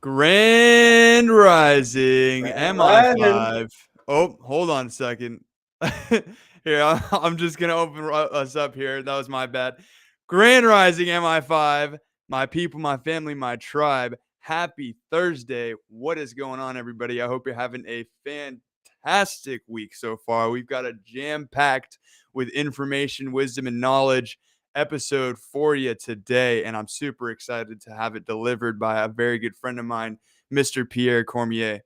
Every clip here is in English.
Grand Rising, Grand Rising. MI5. Oh, hold on a second. Here, I'm just going to open us up here. That was my bad. Grand Rising, MI5. My people, my family, my tribe. Happy Thursday. What is going on, everybody? I hope you're having a fantastic week so far. We've got a jam-packed with information, wisdom, and knowledge episode for you today, and I'm super excited to have it delivered by a very good friend of mine, Mr. Pierre Cormier.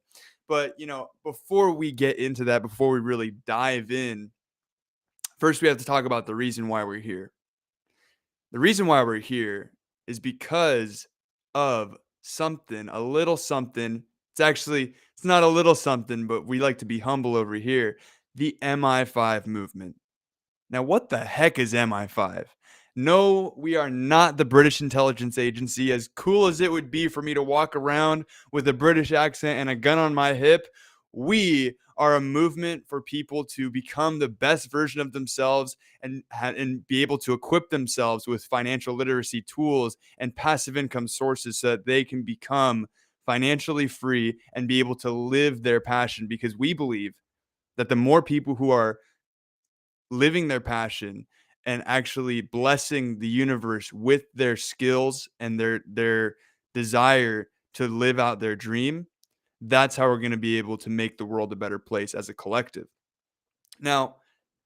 But, before we get into that, before we really dive in, first we have to talk about the reason why we're here. The reason why we're here is because of something, a little something. It's not a little something, but we like to be humble over here. The MI5 movement. Now, what the heck is MI5? No, we are not the British intelligence agency. As cool as it would be for me to walk around with a British accent and a gun on my hip, we are a movement for people to become the best version of themselves and be able to equip themselves with financial literacy tools and passive income sources so that they can become financially free and be able to live their passion, because we believe that the more people who are living their passion and actually blessing the universe with their skills and their desire to live out their dream, that's how we're going to be able to make the world a better place as a collective. Now,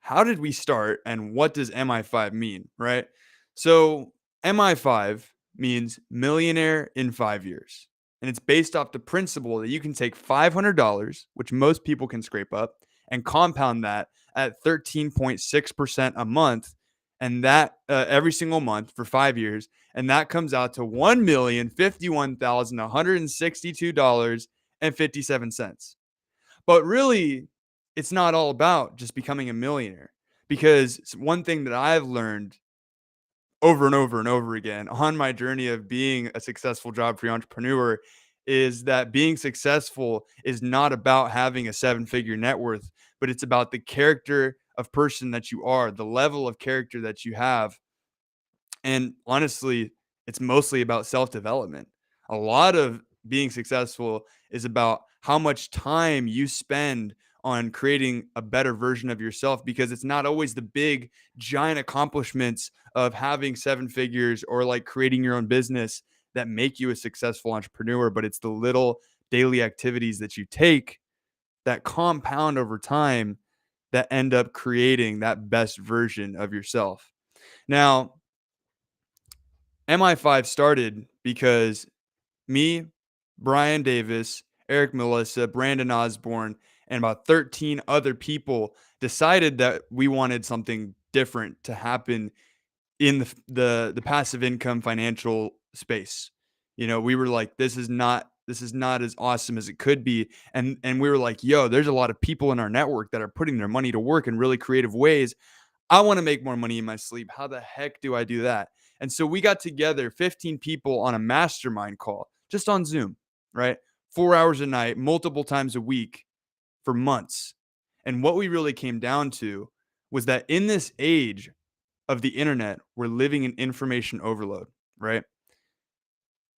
how did we start and what does MI5 mean, right? So, MI5 means millionaire in 5 years. And it's based off the principle that you can take $500, which most people can scrape up, and compound that at 13.6% a month, and that every single month for 5 years, and that comes out to $1,051,162.57. But really, it's not all about just becoming a millionaire, because one thing that I've learned over and over and over again on my journey of being a successful job-free entrepreneur is that being successful is not about having a seven-figure net worth, but it's about the character of person that you are, the level of character that you have. And honestly, it's mostly about self-development. A lot of being successful is about how much time you spend on creating a better version of yourself, because it's not always the big giant accomplishments of having seven figures or like creating your own business that make you a successful entrepreneur, but it's the little daily activities that you take that compound over time that end up creating that best version of yourself. Now, MI5 started because me, Brian Davis, Eric Melissa, Brandon Osborne, and about 13 other people decided that we wanted something different to happen in the passive income financial space. We were like, this is not as awesome as it could be. And we were like, yo, there's a lot of people in our network that are putting their money to work in really creative ways. I want to make more money in my sleep. How the heck do I do that? And so we got together 15 people on a mastermind call just on Zoom, right? 4 hours a night, multiple times a week for months. And what we really came down to was that in this age of the internet, we're living in information overload, right?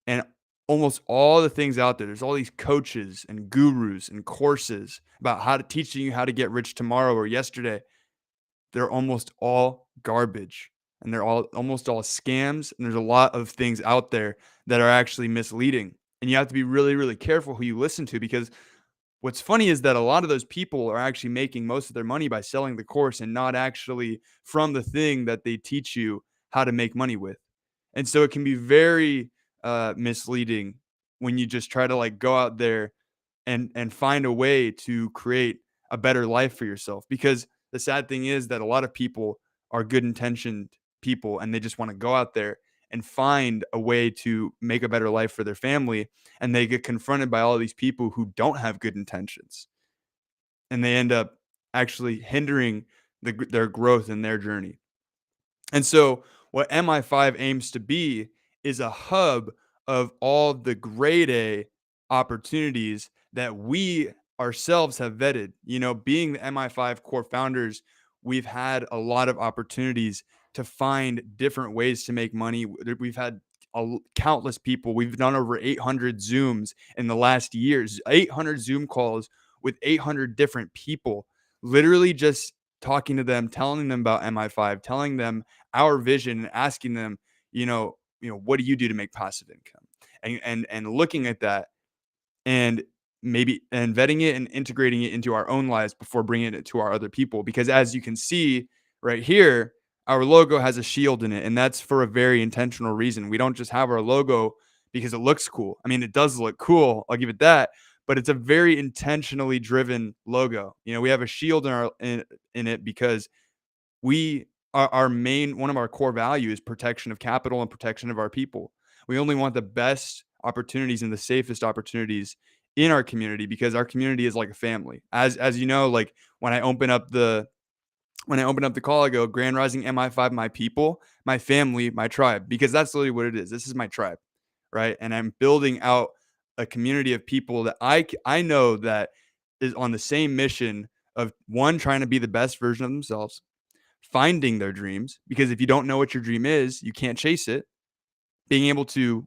And almost all the things out there's all these coaches and gurus and courses about how to teaching you how to get rich tomorrow or yesterday. They're almost all garbage, and they're almost all scams, and there's a lot of things out there that are actually misleading, and you have to be really, really careful who you listen to, because what's funny is that a lot of those people are actually making most of their money by selling the course and not actually from the thing that they teach you how to make money with. And so it can be very misleading when you just try to like go out there and find a way to create a better life for yourself, because the sad thing is that a lot of people are good intentioned people and they just want to go out there and find a way to make a better life for their family, and they get confronted by all these people who don't have good intentions, and they end up actually hindering their growth and their journey. And so what MI5 aims to be is a hub of all the grade A opportunities that we ourselves have vetted. Being the MI5 core founders, we've had a lot of opportunities to find different ways to make money. We've had countless people. We've done over 800 Zooms in the last years, 800 Zoom calls with 800 different people, literally just talking to them, telling them about MI5, telling them our vision, and asking them, what do you do to make passive income? And looking at that, and vetting it and integrating it into our own lives before bringing it to our other people. Because as you can see right here, our logo has a shield in it, and that's for a very intentional reason. We don't just have our logo because it looks cool. I mean, it does look cool, I'll give it that, but it's a very intentionally driven logo. We have a shield in it because we our main one of our core values is protection of capital and protection of our people. We only want the best opportunities and the safest opportunities in our community, because our community is like a family. As you know, like when I open up the call, I go, Grand Rising MI5, my people, my family, my tribe, because that's literally what it is. This is my tribe, right? And I'm building out a community of people that I know that is on the same mission of, one, trying to be the best version of themselves, finding their dreams, because if you don't know what your dream is, you can't chase it. Being able to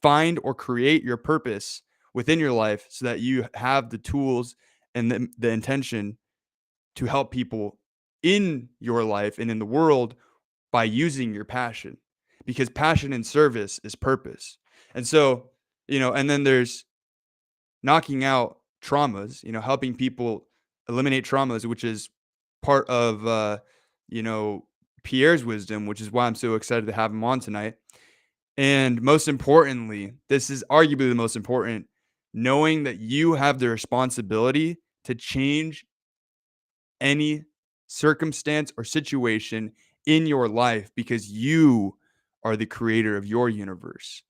find or create your purpose within your life so that you have the tools and the intention to help people in your life and in the world by using your passion, because passion and service is purpose. And so, and then there's knocking out traumas, helping people eliminate traumas, which is part of, you know, Pierre's wisdom, which is why I'm so excited to have him on tonight. And most importantly, this is arguably the most important, knowing that you have the responsibility to change any circumstance or situation in your life, because you are the creator of your universe.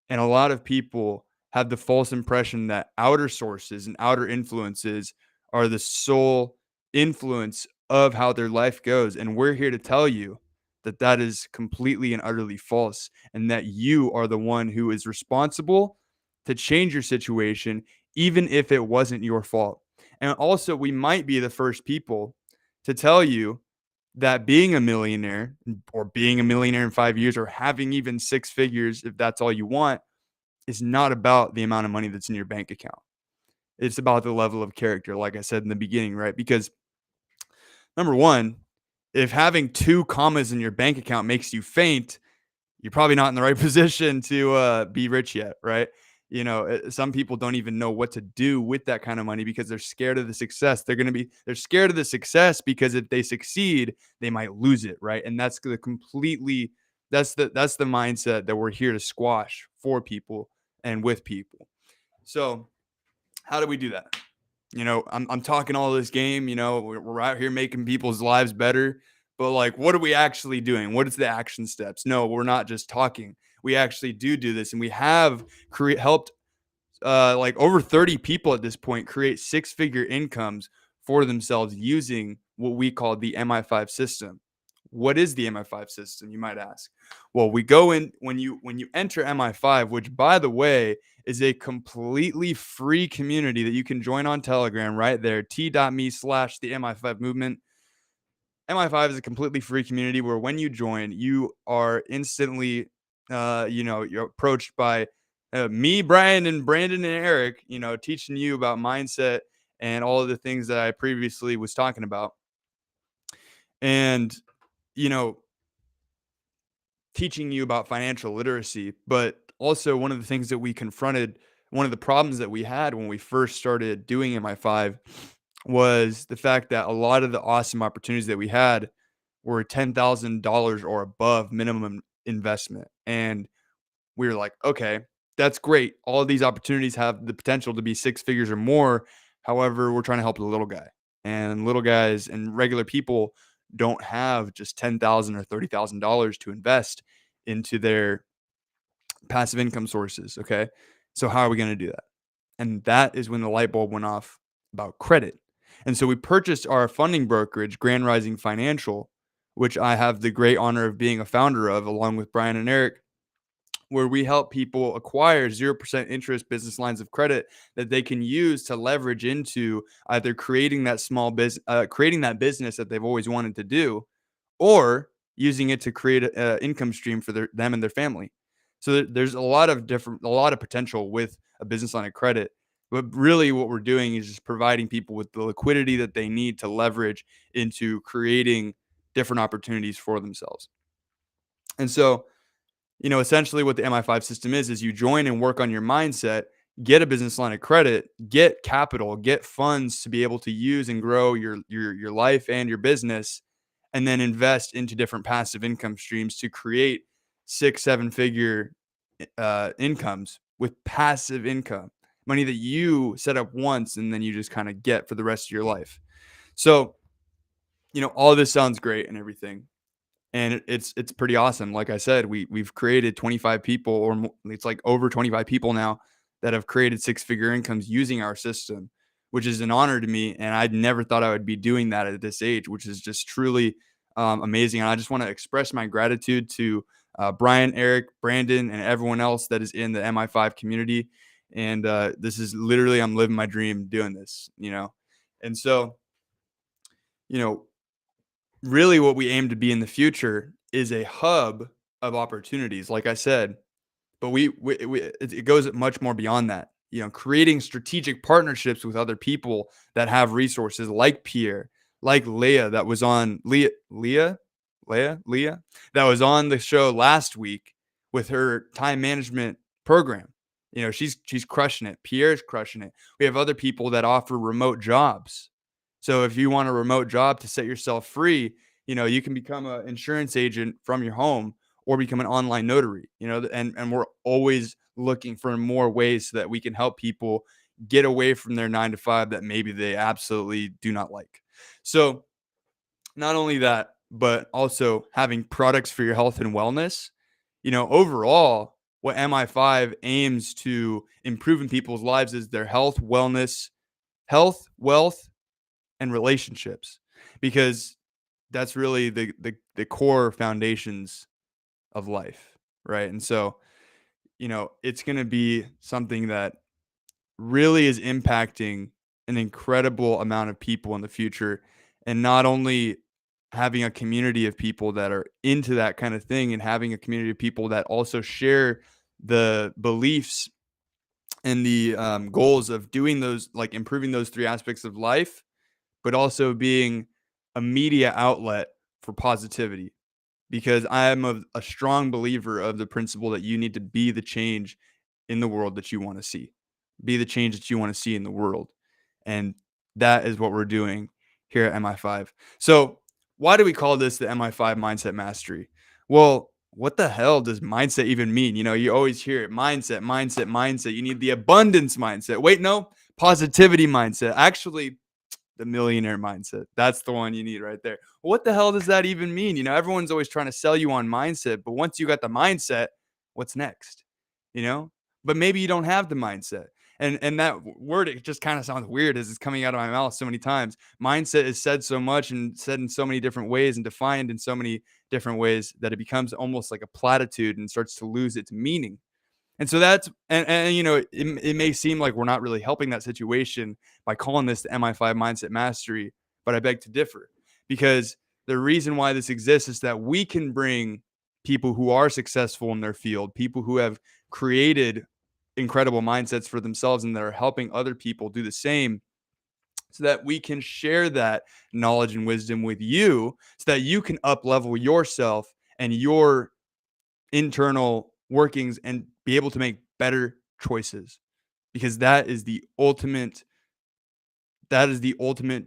And a lot of people have the false impression that outer sources and outer influences are the sole influence of how their life goes. And we're here to tell you that that is completely and utterly false, and that you are the one who is responsible to change your situation, even if it wasn't your fault. And also, we might be the first people to tell you that being a millionaire, or being a millionaire in 5 years, or having even six figures, if that's all you want, is not about the amount of money that's in your bank account. It's about the level of character, like I said in the beginning, right? Because number one, if having two commas in your bank account makes you faint, you're probably not in the right position to be rich yet, right? Some people don't even know what to do with that kind of money because they're scared of the success. They're scared of the success because if they succeed, they might lose it, right? And that's that's the mindset that we're here to squash for people and with people. So, how do we do that? I'm talking all this game, we're out here making people's lives better, but like, what are we actually doing? What is the action steps? No, we're not just talking. We actually do this, and we have helped like over 30 people at this point create six-figure incomes for themselves using what we call the MI5 system. What is the MI5 system, you might ask? Well, we go in when you enter MI5, which, by the way, is a completely free community that you can join on Telegram right there, t.me/the MI5 movement. MI5 is a completely free community where when you join, you are instantly, you're approached by me, Brian, and Brandon and Eric, teaching you about mindset and all of the things that I previously was talking about. And, you know, teaching you about financial literacy. But also, one of the things that we confronted, one of the problems that we had when we first started doing MI5, was the fact that a lot of the awesome opportunities that we had were $10,000 or above minimum investment. And we were like, okay, that's great. All of these opportunities have the potential to be six figures or more. However, we're trying to help the little guy, and little guys and regular people don't have just $10,000 or $30,000 to invest into their passive income sources. Okay. So how are we going to do that? And that is when the light bulb went off about credit. And so we purchased our funding brokerage, Grand Rising Financial, which I have the great honor of being a founder of, along with Brian and Eric, where we help people acquire 0% interest business lines of credit that they can use to leverage into either creating that small business, creating that business that they've always wanted to do, or using it to create a income stream for them and their family. So there's a lot of potential with a business line of credit. But really, what we're doing is just providing people with the liquidity that they need to leverage into creating different opportunities for themselves. And so, essentially what the MI5 system is you join and work on your mindset, get a business line of credit, get capital, get funds to be able to use and grow your life and your business, and then invest into different passive income streams to create 6, 7 figure incomes with passive income, money that you set up once and then you just kind of get for the rest of your life. So, all of this sounds great and everything, and it's pretty awesome. Like I said, we've created 25 people, or it's like over 25 people now that have created 6 figure incomes using our system, which is an honor to me. And I never thought I would be doing that at this age, which is just truly amazing. And I just want to express my gratitude to Brian, Eric, Brandon, and everyone else that is in the MI5 community. And this is literally, I'm living my dream doing this. And so, you know, really what we aim to be in the future is a hub of opportunities, like I said, but it goes much more beyond that. Creating strategic partnerships with other people that have resources, like Pierre, like Leah that was on the show last week with her time management program. She's crushing it. Pierre's crushing it. We have other people that offer remote jobs. So if you want a remote job to set yourself free, you can become an insurance agent from your home or become an online notary, and we're always looking for more ways so that we can help people get away from their 9 to 5 that maybe they absolutely do not like. So not only that, but also having products for your health and wellness. Overall, what MI5 aims to improve in people's lives is their health, wealth, and relationships, because that's really the core foundations of life, right? And so, it's going to be something that really is impacting an incredible amount of people in the future, and not only having a community of people that are into that kind of thing, and having a community of people that also share the beliefs and the goals of doing those, like improving those 3 aspects of life, but also being a media outlet for positivity, because I am a strong believer of the principle that you need to be the change in the world that you want to see. Be the change that you want to see in the world. And that is what we're doing here at MI5. So, why do we call this the MI5 Mindset Mastery? Well, what the hell does mindset even mean? You always hear it, mindset, mindset, mindset. You need the abundance mindset. Wait, no, positivity mindset. Actually, the millionaire mindset. That's the one you need right there. What the hell does that even mean? Everyone's always trying to sell you on mindset, but once you got the mindset, what's next? You know? But maybe you don't have the mindset. And that word, it just kind of sounds weird as it's coming out of my mouth so many times. Mindset is said so much and said in so many different ways and defined in so many different ways that it becomes almost like a platitude and starts to lose its meaning. And so that's and it may seem like we're not really helping that situation by calling this the MI5 Mindset Mastery, but I beg to differ, because the reason why this exists is that we can bring people who are successful in their field, people who have created incredible mindsets for themselves and that are helping other people do the same, so that we can share that knowledge and wisdom with you, so that you can up level yourself and your internal workings and be able to make better choices, because that is the ultimate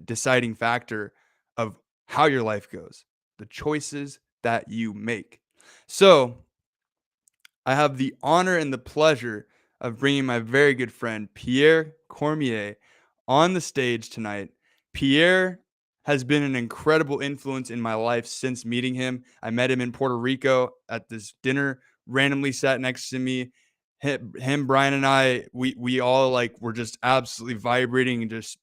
deciding factor of how your life goes, the choices that you make. So I have the honor and the pleasure of bringing my very good friend Pierre Cormier on the stage tonight. Pierre has been an incredible influence in my life since meeting him. I met him in Puerto Rico at this dinner, randomly sat next to me. Him, Brian, and I, we all were just absolutely vibrating and just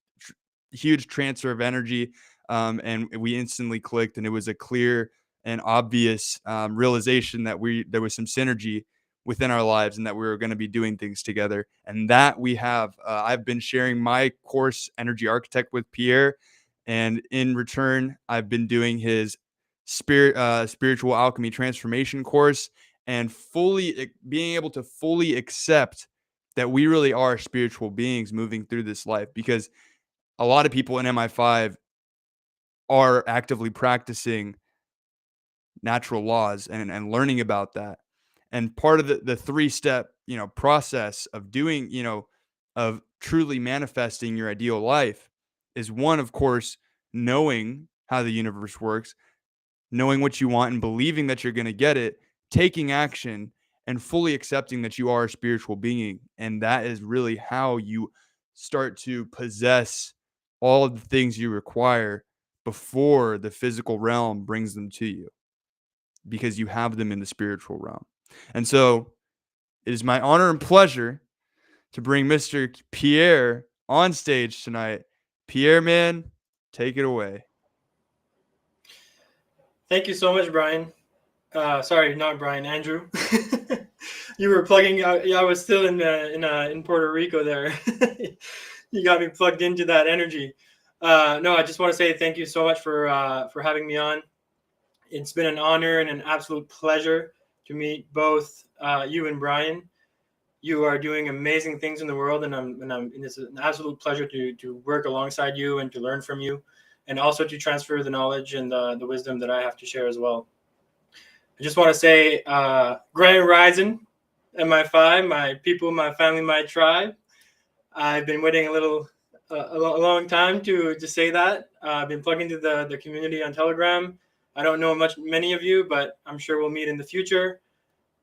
huge transfer of energy. And we instantly clicked, and it was a clear and obvious realization that there was some synergy within our lives and that we were going to be doing things together. And that we have. I've been sharing my course, Energy Architect, with Pierre, and in return, I've been doing his spiritual alchemy transformation course, and being able to fully accept that we really are spiritual beings moving through this life. Because a lot of people in MI5 are actively practicing natural laws and learning about that. And part of the three-step, process of doing, of truly manifesting your ideal life is one, of course, knowing how the universe works, knowing what you want and believing that you're going to get it, taking action, and fully accepting that you are a spiritual being. And that is really how you start to possess all of the things you require before the physical realm brings them to you, because you have them in the spiritual realm. And so it is my honor and pleasure to bring Mr. Pierre on stage tonight. Pierre, man, take it away. Thank you so much, Brian. Sorry, not Brian, Andrew. You were plugging. I was still in Puerto Rico there. You got me plugged into that energy. No, I just want to say thank you so much for having me on. It's been an honor and an absolute pleasure to meet both you and Brian. You are doing amazing things in the world, and it's an absolute pleasure to work alongside you and to learn from you, and also to transfer the knowledge and the wisdom that I have to share as well. I just want to say, Grand Rising, MI5, my people, my family, my tribe. I've been waiting a long time to say that. I've been plugging into the community on Telegram. I don't know many of you, but I'm sure we'll meet in the future.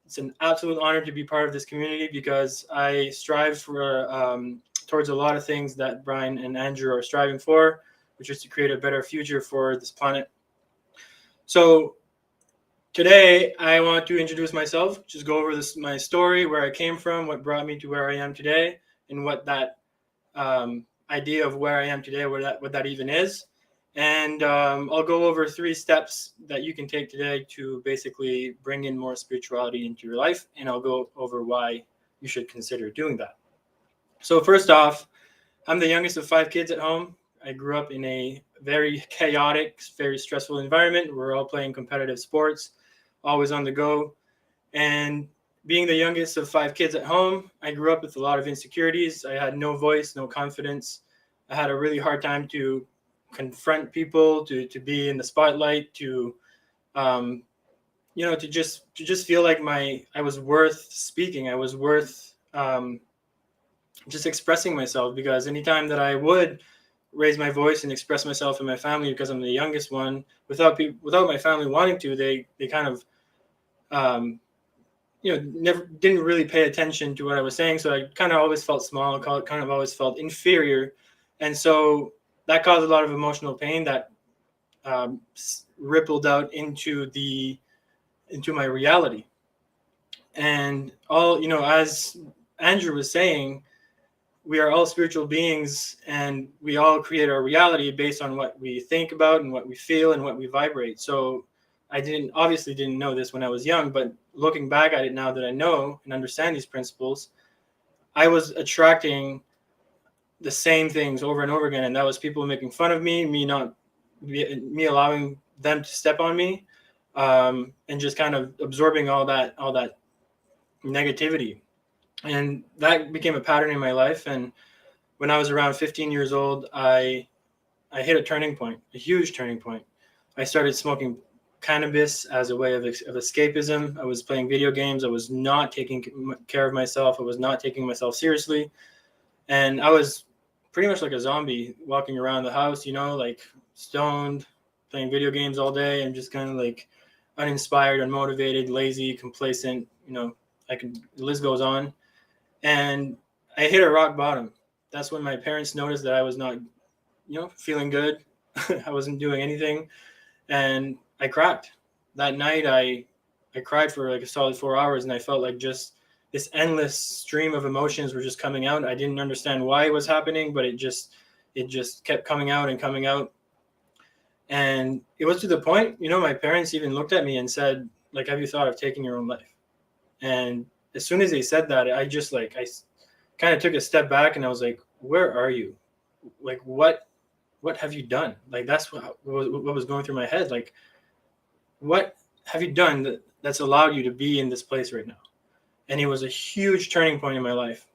It's an absolute honor to be part of this community because I strive towards a lot of things that Brian and Andrew are striving for, which is to create a better future for this planet. So today, I want to introduce myself, just go over my story, where I came from, what brought me to where I am today, and what that idea of where I am today, what that even is. And I'll go over 3 steps that you can take today to basically bring in more spirituality into your life. And I'll go over why you should consider doing that. So first off, I'm the youngest of 5 kids at home. I grew up in a very chaotic, very stressful environment. We're all playing competitive sports, always on the go. And being the youngest of 5 kids at home, I grew up with a lot of insecurities. I had no voice, no confidence. I had a really hard time to confront people, to be in the spotlight, to just feel like I was worth speaking. I was worth just expressing myself, because anytime that I would raise my voice and express myself in my family, because I'm the youngest one, without my family wanting to, they kind of never didn't really pay attention to what I was saying. So I kind of always felt small, kind of always felt inferior. And so that caused a lot of emotional pain that rippled out into my reality. And as Andrew was saying, we are all spiritual beings, and we all create our reality based on what we think about and what we feel and what we vibrate. So I obviously didn't know this when I was young, but looking back at it now that I know and understand these principles, I was attracting the same things over and over again. And that was people making fun of me, me allowing them to step on me, and just kind of absorbing all that negativity. And that became a pattern in my life. And when I was around 15 years old, I hit a turning point, a huge turning point. I started smoking cannabis as a way of escapism. I was playing video games. I was not taking care of myself. I was not taking myself seriously. And I was pretty much like a zombie walking around the house, like stoned, playing video games all day, and just kind of like uninspired, unmotivated, lazy, complacent, the list goes on. And I hit a rock bottom. That's when my parents noticed that I was not, feeling good. I wasn't doing anything. And I cracked. That night, I cried for like a solid 4 hours, and I felt like just this endless stream of emotions were just coming out. I didn't understand why it was happening, but it just kept coming out and coming out. And it was to the point, my parents even looked at me and said, like, have you thought of taking your own life? And as soon as they said that, I kind of took a step back, and I was like, where are you? Like, what have you done? Like, that's what was going through my head. Like, what have you done that's allowed you to be in this place right now? And it was a huge turning point in my life.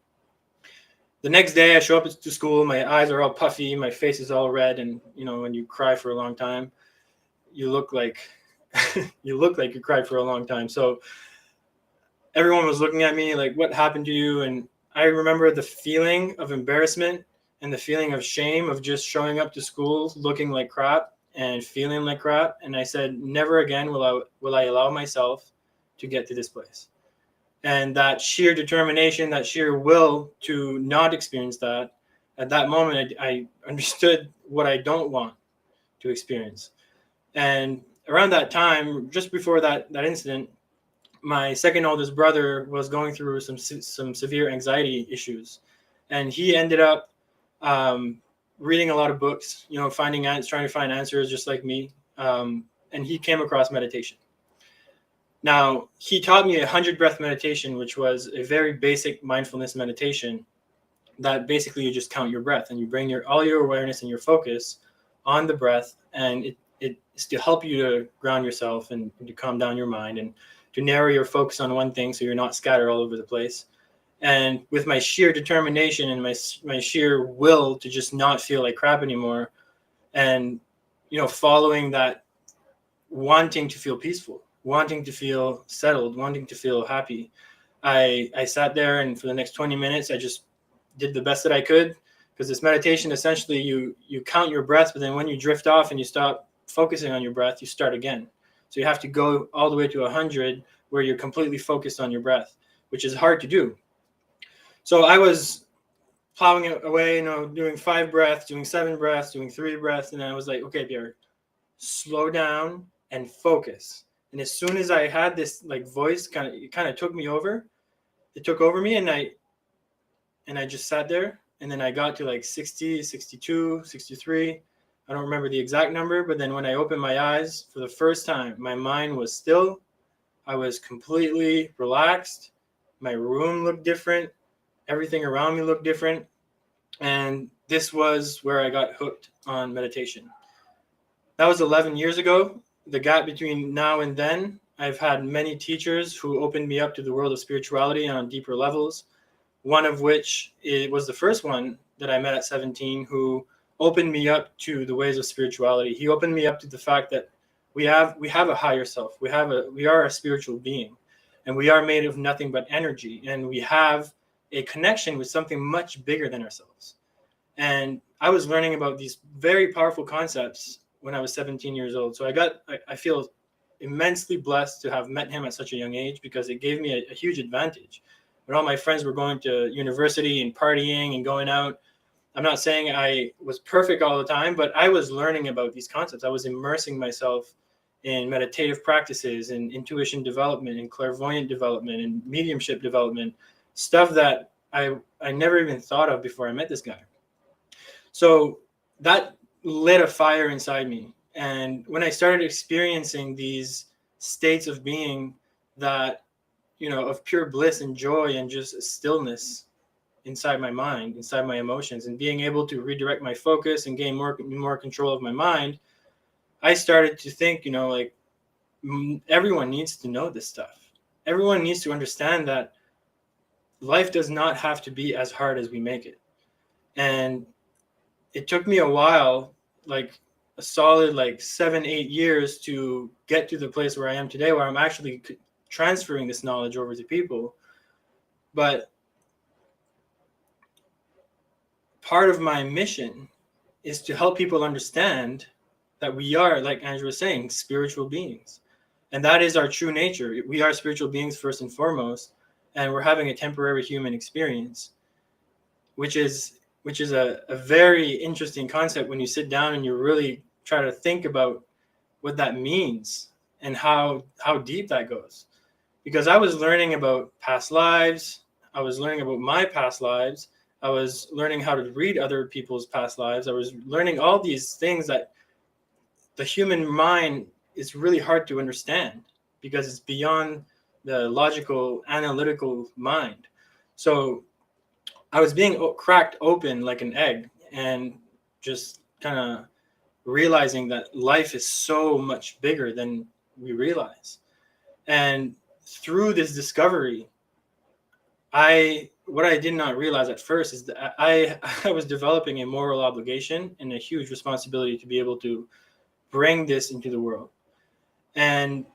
The next day I show up to school, my eyes are all puffy, my face is all red. And, when you cry for a long time, you look like you cried for a long time. So everyone was looking at me like, what happened to you? And I remember the feeling of embarrassment and the feeling of shame of just showing up to school looking like crap and feeling like crap. And I said, never again will I allow myself to get to this place. And that sheer determination, that sheer will to not experience that, at that moment, I understood what I don't want to experience. And around that time, just before that incident, my second oldest brother was going through some severe anxiety issues, and he ended up reading a lot of books, trying to find answers, just like me. And he came across meditation. Now, he taught me 100 breath meditation, which was a very basic mindfulness meditation that basically you just count your breath and you bring all your awareness and your focus on the breath. And it's to help you to ground yourself and to calm down your mind and to narrow your focus on one thing so you're not scattered all over the place. And with my sheer determination and my sheer will to just not feel like crap anymore, and following that, wanting to feel peaceful, wanting to feel settled, wanting to feel happy, I sat there, and for the next 20 minutes I just did the best that I could, because this meditation, essentially you count your breath, but then when you drift off and you stop focusing on your breath, you start again. So you have to go all the way to 100 where you're completely focused on your breath, which is hard to do. So I was plowing it away, doing 5 breaths, doing 7 breaths, doing 3 breaths. And I was like, okay, Pierre, slow down and focus. And as soon as I had this voice, it kind of took over me. And I just sat there. And then I got to 60, 62, 63. I don't remember the exact number, but then when I opened my eyes for the first time, my mind was still. I was completely relaxed. My room looked different. Everything around me looked different. And this was where I got hooked on meditation. That was 11 years ago. The gap between now and then, I've had many teachers who opened me up to the world of spirituality on deeper levels. One of which, it was the first one that I met at 17, who opened me up to the ways of spirituality. He opened me up to the fact that we have a higher self. We are a spiritual being, and we are made of nothing but energy, and we have a connection with something much bigger than ourselves. And I was learning about these very powerful concepts when I was 17 years old. So I feel immensely blessed to have met him at such a young age, because it gave me a huge advantage. When all my friends were going to university and partying and going out, I'm not saying I was perfect all the time, but I was learning about these concepts. I was immersing myself in meditative practices and intuition development and clairvoyant development and mediumship development, stuff that I never even thought of before I met this guy. So that lit a fire inside me. And when I started experiencing these states of being that, of pure bliss and joy and just stillness inside my mind, inside my emotions, and being able to redirect my focus and gain more control of my mind, I started to think, everyone needs to know this stuff. Everyone needs to understand that life does not have to be as hard as we make it. And it took me a while, a solid 7-8 years, to get to the place where I am today, where I'm actually transferring this knowledge over to people. But part of my mission is to help people understand that we are, like Andrew was saying, spiritual beings. And that is our true nature. We are spiritual beings first and foremost, and we're having a temporary human experience, which is a very interesting concept when you sit down and you really try to think about what that means and how deep that goes. Because I was learning about past lives. I was learning about my past lives. I was learning how to read other people's past lives. I was learning all these things that the human mind is really hard to understand, because it's beyond the logical, analytical mind. So I was being cracked open like an egg, and just kind of realizing that life is so much bigger than we realize. And through this discovery, what I did not realize at first is that I was developing a moral obligation and a huge responsibility to be able to bring this into the world. And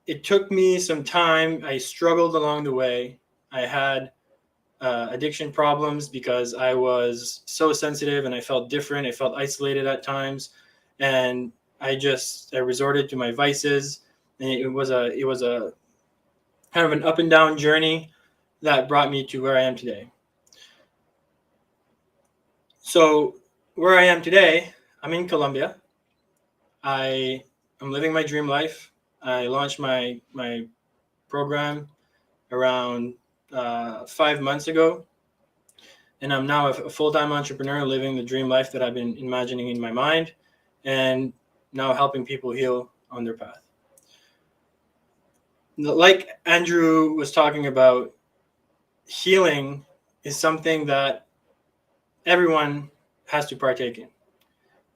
it took me some time. I struggled along the way. I had addiction problems because I was so sensitive and I felt different. I felt isolated at times, and I resorted to my vices. And it was a kind of an up and down journey that brought me to where I am today. So where I am today, I'm in Colombia. I'm living my dream life. I launched my program around 5 months ago, and I'm now a full-time entrepreneur living the dream life that I've been imagining in my mind, and now helping people heal on their path. Like Andrew was talking about, healing is something that everyone has to partake in.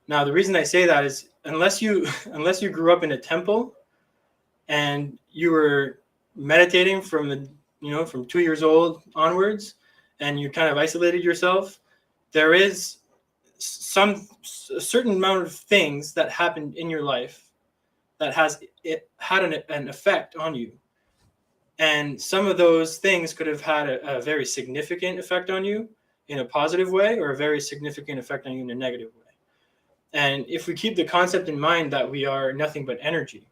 Now, the reason I say that is unless you grew up in a temple and you were meditating from 2 years old onwards, and you kind of isolated yourself, there is a certain amount of things that happened in your life that had an effect on you. And some of those things could have had a very significant effect on you in a positive way, or a very significant effect on you in a negative way. And if we keep the concept in mind that we are nothing but energy,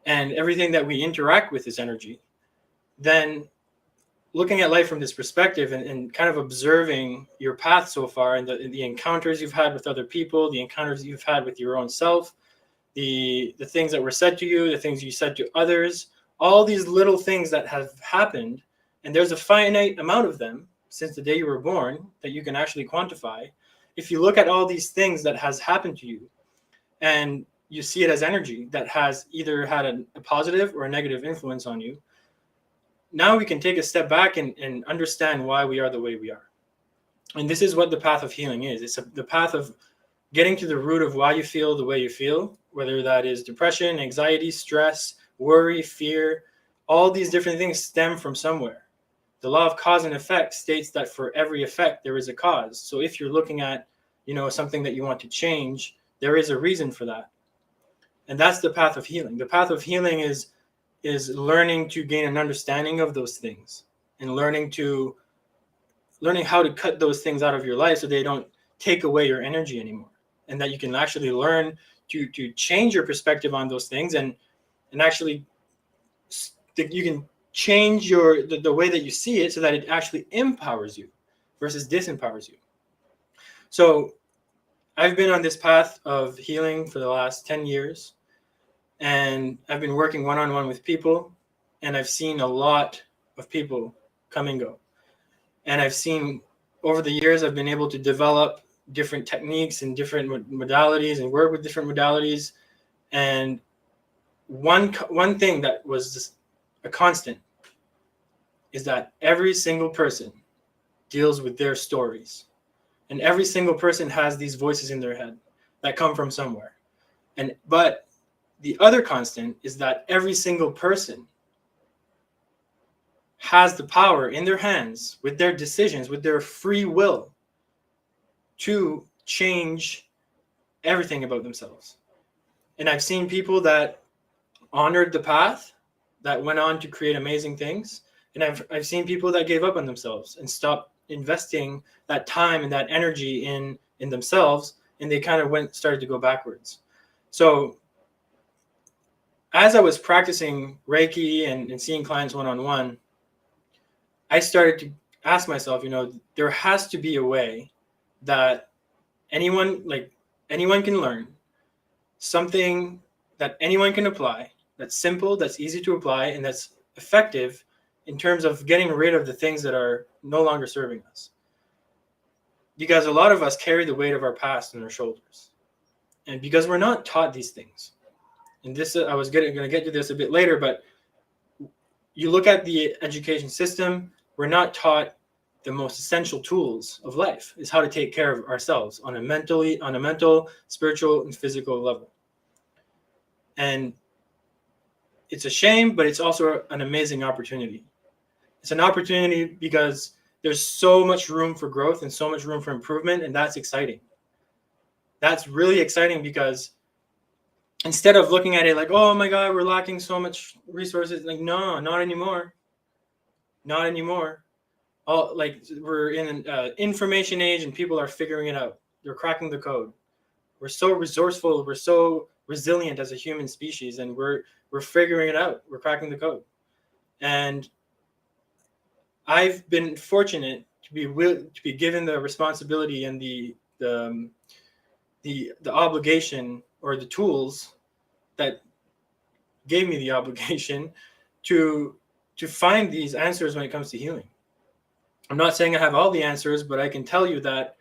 and everything that we interact with is energy, then looking at life from this perspective and kind of observing your path so far, and the encounters you've had with other people, the encounters you've had with your own self, the things that were said to you, the things you said to others, all these little things that have happened, and there's a finite amount of them since the day you were born that you can actually quantify. If you look at all these things that has happened to you, and you see it as energy that has either had a positive or a negative influence on you, now we can take a step back and understand why we are the way we are. And this is what the path of healing is. It's the path of getting to the root of why you feel the way you feel, whether that is depression, anxiety, stress, worry, fear. All these different things stem from somewhere. The law of cause and effect states that for every effect, there is a cause. So if you're looking at, something that you want to change, there is a reason for that. And that's the path of healing. The path of healing is learning to gain an understanding of those things, and learning how to cut those things out of your life so they don't take away your energy anymore, and that you can actually learn to change your perspective on those things, and actually you can change the way that you see it so that it actually empowers you versus disempowers you. So I've been on this path of healing for the last 10 years. And I've been working one-on-one with people, and I've seen a lot of people come and go. And I've seen over the years, I've been able to develop different techniques and different modalities and work with different modalities. And one thing that was just a constant is that every single person deals with their stories. And every single person has these voices in their head that come from somewhere. But the other constant is that every single person has the power in their hands, with their decisions, with their free will, to change everything about themselves. And I've seen people that honored the path, that went on to create amazing things. And I've seen people that gave up on themselves and stopped investing that time and that energy in themselves, and they kind of started to go backwards. So as I was practicing Reiki and seeing clients one-on-one, I started to ask myself, there has to be a way that anyone can learn, something that anyone can apply, that's simple, that's easy to apply, and that's effective in terms of getting rid of the things that are no longer serving us. Because a lot of us carry the weight of our past on our shoulders. And because we're not taught these things. And this, I was going to get to this a bit later, but you look at the education system, we're not taught the most essential tools of life, is how to take care of ourselves on a mental, spiritual, and physical level. And it's a shame, but it's also an amazing opportunity. It's an opportunity because there's so much room for growth and so much room for improvement, and that's exciting. That's really exciting because instead of looking at it like, oh my God, we're lacking so much resources, like, no, not anymore. Not anymore. All like we're in an information age and people are figuring it out. They're cracking the code. We're so resourceful. We're so resilient as a human species, and we're figuring it out. We're cracking the code. And I've been fortunate to be given the responsibility and the obligation or the tools that gave me the obligation to find these answers when it comes to healing. I'm not saying I have all the answers, but I can tell you that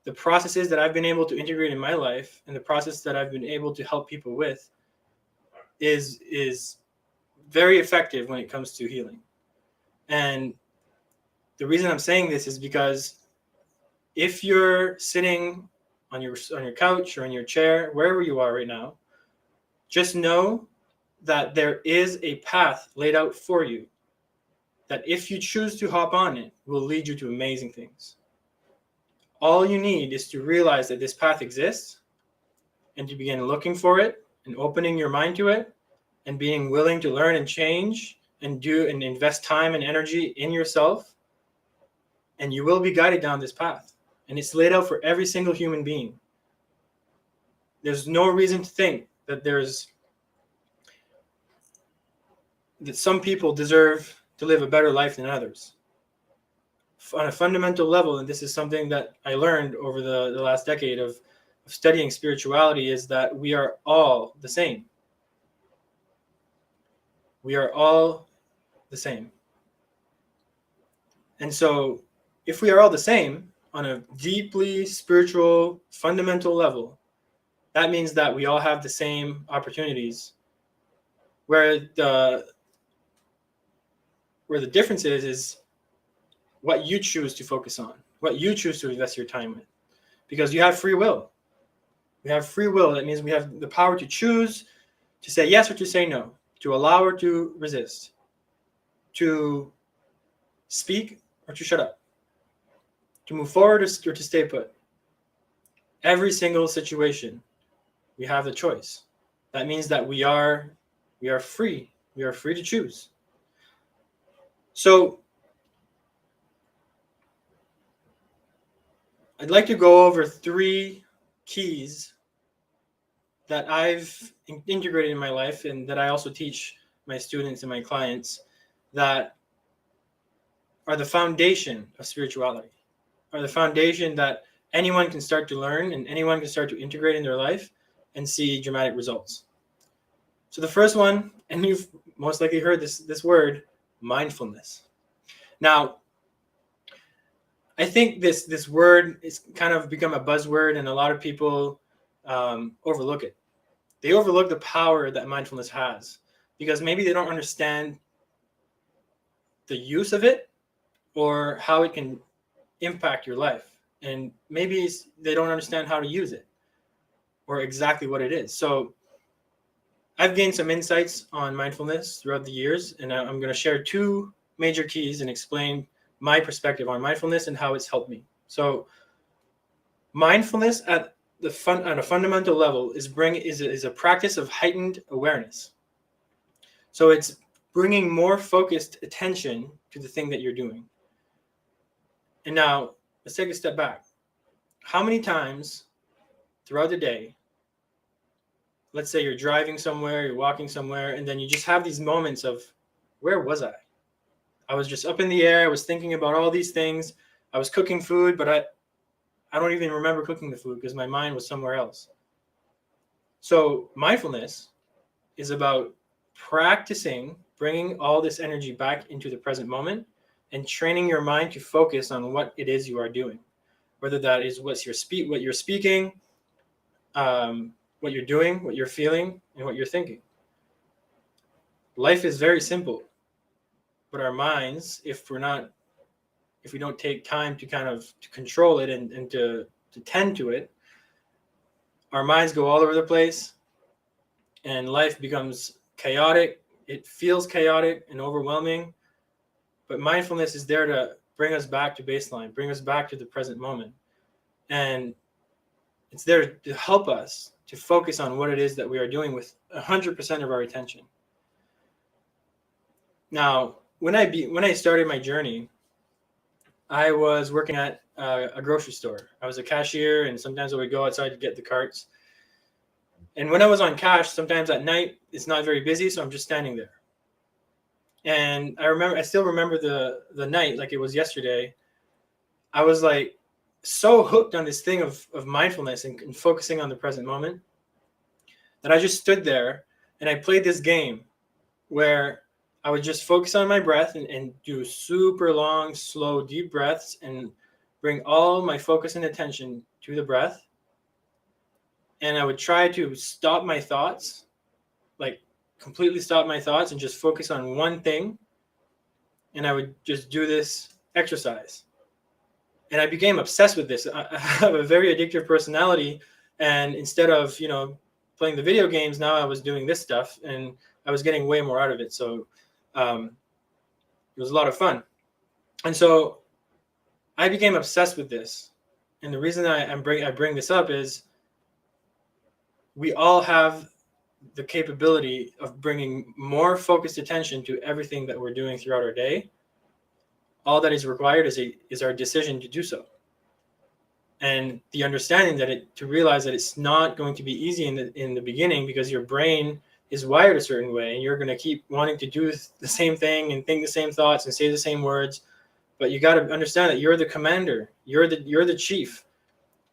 the processes that I've been able to integrate in my life and the process that I've been able to help people with is very effective when it comes to healing. And the reason I'm saying this is because if you're sitting on your couch or in your chair, wherever you are right now, just know that there is a path laid out for you that if you choose to hop on it, will lead you to amazing things. All you need is to realize that this path exists and to begin looking for it and opening your mind to it and being willing to learn and change and do and invest time and energy in yourself, and you will be guided down this path. And it's laid out for every single human being. There's no reason to think that some people deserve to live a better life than others. On a fundamental level, and this is something that I learned over the last decade of studying spirituality, is that we are all the same. We are all the same. And so if we are all the same on a deeply spiritual, fundamental level, that means that we all have the same opportunities. Where the difference is what you choose to focus on, what you choose to invest your time with. Because you have free will. We have free will. That means we have the power to choose to say yes or to say no, to allow or to resist, to speak or to shut up, to move forward or to stay put. Every single situation, we have the choice. That means that we are free. We are free to choose. So I'd like to go over 3 keys that I've integrated in my life and that I also teach my students and my clients that are the foundation of spirituality, are the foundation that anyone can start to learn and anyone can start to integrate in their life and see dramatic results. So the first one, and you've most likely heard this word, mindfulness. Now, I think this word is kind of become a buzzword, and a lot of people overlook it. They overlook the power that mindfulness has because maybe they don't understand the use of it or how it can impact your life. And maybe they don't understand how to use it or exactly what it is. So I've gained some insights on mindfulness throughout the years, and I'm going to share 2 major keys and explain my perspective on mindfulness and how it's helped me. So mindfulness at a fundamental level is a practice of heightened awareness. So it's bringing more focused attention to the thing that you're doing. And now let's take a step back. How many times throughout the day, let's say you're driving somewhere, you're walking somewhere, and then you just have these moments of, where was I? I was just up in the air. I was thinking about all these things. I was cooking food, but I don't even remember cooking the food because my mind was somewhere else. So mindfulness is about practicing bringing all this energy back into the present moment and training your mind to focus on what it is you are doing, whether that is what you're speaking, what you're doing, what you're feeling, and what you're thinking. Life is very simple, but our minds, if we don't take time to kind of to control it and to tend to it, our minds go all over the place. and life becomes chaotic. It feels chaotic and overwhelming, but mindfulness is there to bring us back to baseline, bring us back to the present moment. And it's there to help us to focus on what it is that we are doing with 100% of our attention. Now, when I started my journey, I was working at a grocery store. I was a cashier, and sometimes I would go outside to get the carts. And when I was on cash, sometimes at night, it's not very busy, so I'm just standing there. And I still remember the night like it was yesterday. I was like so hooked on this thing of mindfulness and focusing on the present moment that I just stood there and I played this game where I would just focus on my breath and do super long, slow, deep breaths and bring all my focus and attention to the breath. And I would try to stop my thoughts, like completely stop my thoughts and just focus on one thing. And I would just do this exercise. And I became obsessed with this. I have a very addictive personality. And instead of, playing the video games, now I was doing this stuff and I was getting way more out of it. So it was a lot of fun. And so I became obsessed with this. And the reason I bring this up is we all have the capability of bringing more focused attention to everything that we're doing throughout our day. All that is required is our decision to do so. And the understanding to realize that it's not going to be easy in the beginning because your brain is wired a certain way and you're going to keep wanting to do the same thing and think the same thoughts and say the same words. But you got to understand that you're the commander. You're the chief.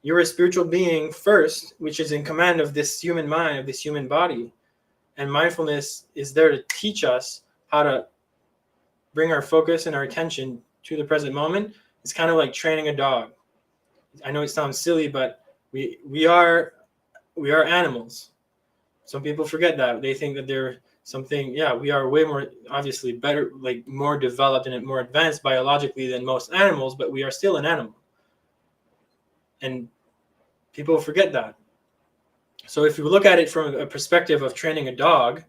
You're a spiritual being first, which is in command of this human mind, of this human body. And mindfulness is there to teach us how to bring our focus and our attention to the present moment. It's kind of like training a dog. I know it sounds silly, but we are animals. Some people forget that. They think that they're something. Yeah, we are way more, obviously better, like more developed and more advanced biologically than most animals, but we are still an animal. And people forget that. So if you look at it from a perspective of training a dog,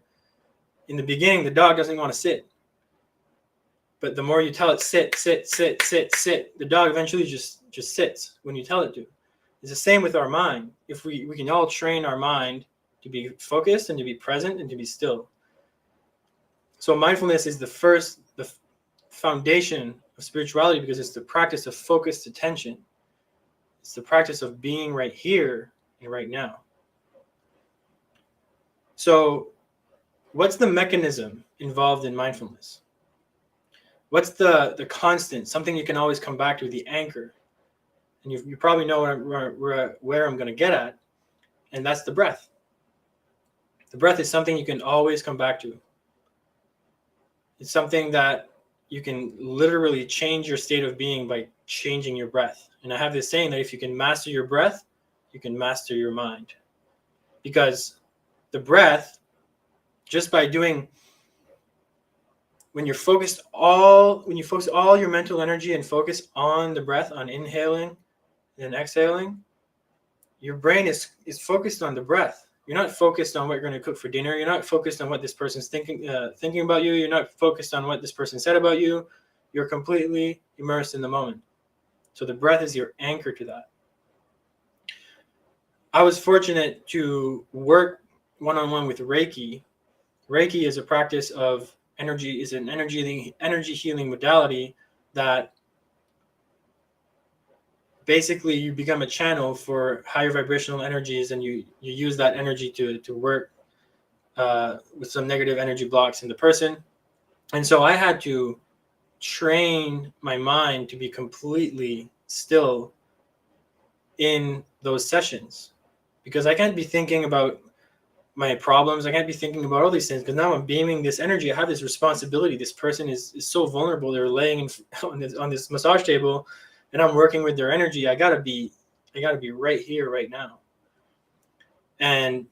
in the beginning, the dog doesn't want to sit. But the more you tell it, sit, sit, sit, sit, sit, the dog eventually just sits when you tell it to. It's the same with our mind. If we can all train our mind to be focused and to be present and to be still. So mindfulness is the foundation of spirituality because it's the practice of focused attention. It's the practice of being right here and right now. So what's the mechanism involved in mindfulness? What's the constant, something you can always come back to, the anchor? And you probably know where I'm going to get at, and that's the breath. The breath is something you can always come back to. It's something that you can literally change your state of being by changing your breath. And I have this saying that if you can master your breath, you can master your mind. Because the breath, just by doing, when you focus all your mental energy and focus on the breath, on inhaling and exhaling, your brain is focused on the breath. You're not focused on what you're going to cook for dinner. You're not focused on what this person's thinking about you. You're not focused on what this person said about you. You're completely immersed in the moment. So the breath is your anchor to that. I was fortunate to work one-on-one with Reiki. Reiki is a practice of energy, is an energy healing modality that basically you become a channel for higher vibrational energies, and you use that energy to work with some negative energy blocks in the person. And so I had to train my mind to be completely still in those sessions, because I can't be thinking about my problems. I can't be thinking about all these things because now I'm beaming this energy. I have this responsibility. This person is so vulnerable. They're laying on this massage table, and I'm working with their energy. I gotta be right here, right now. And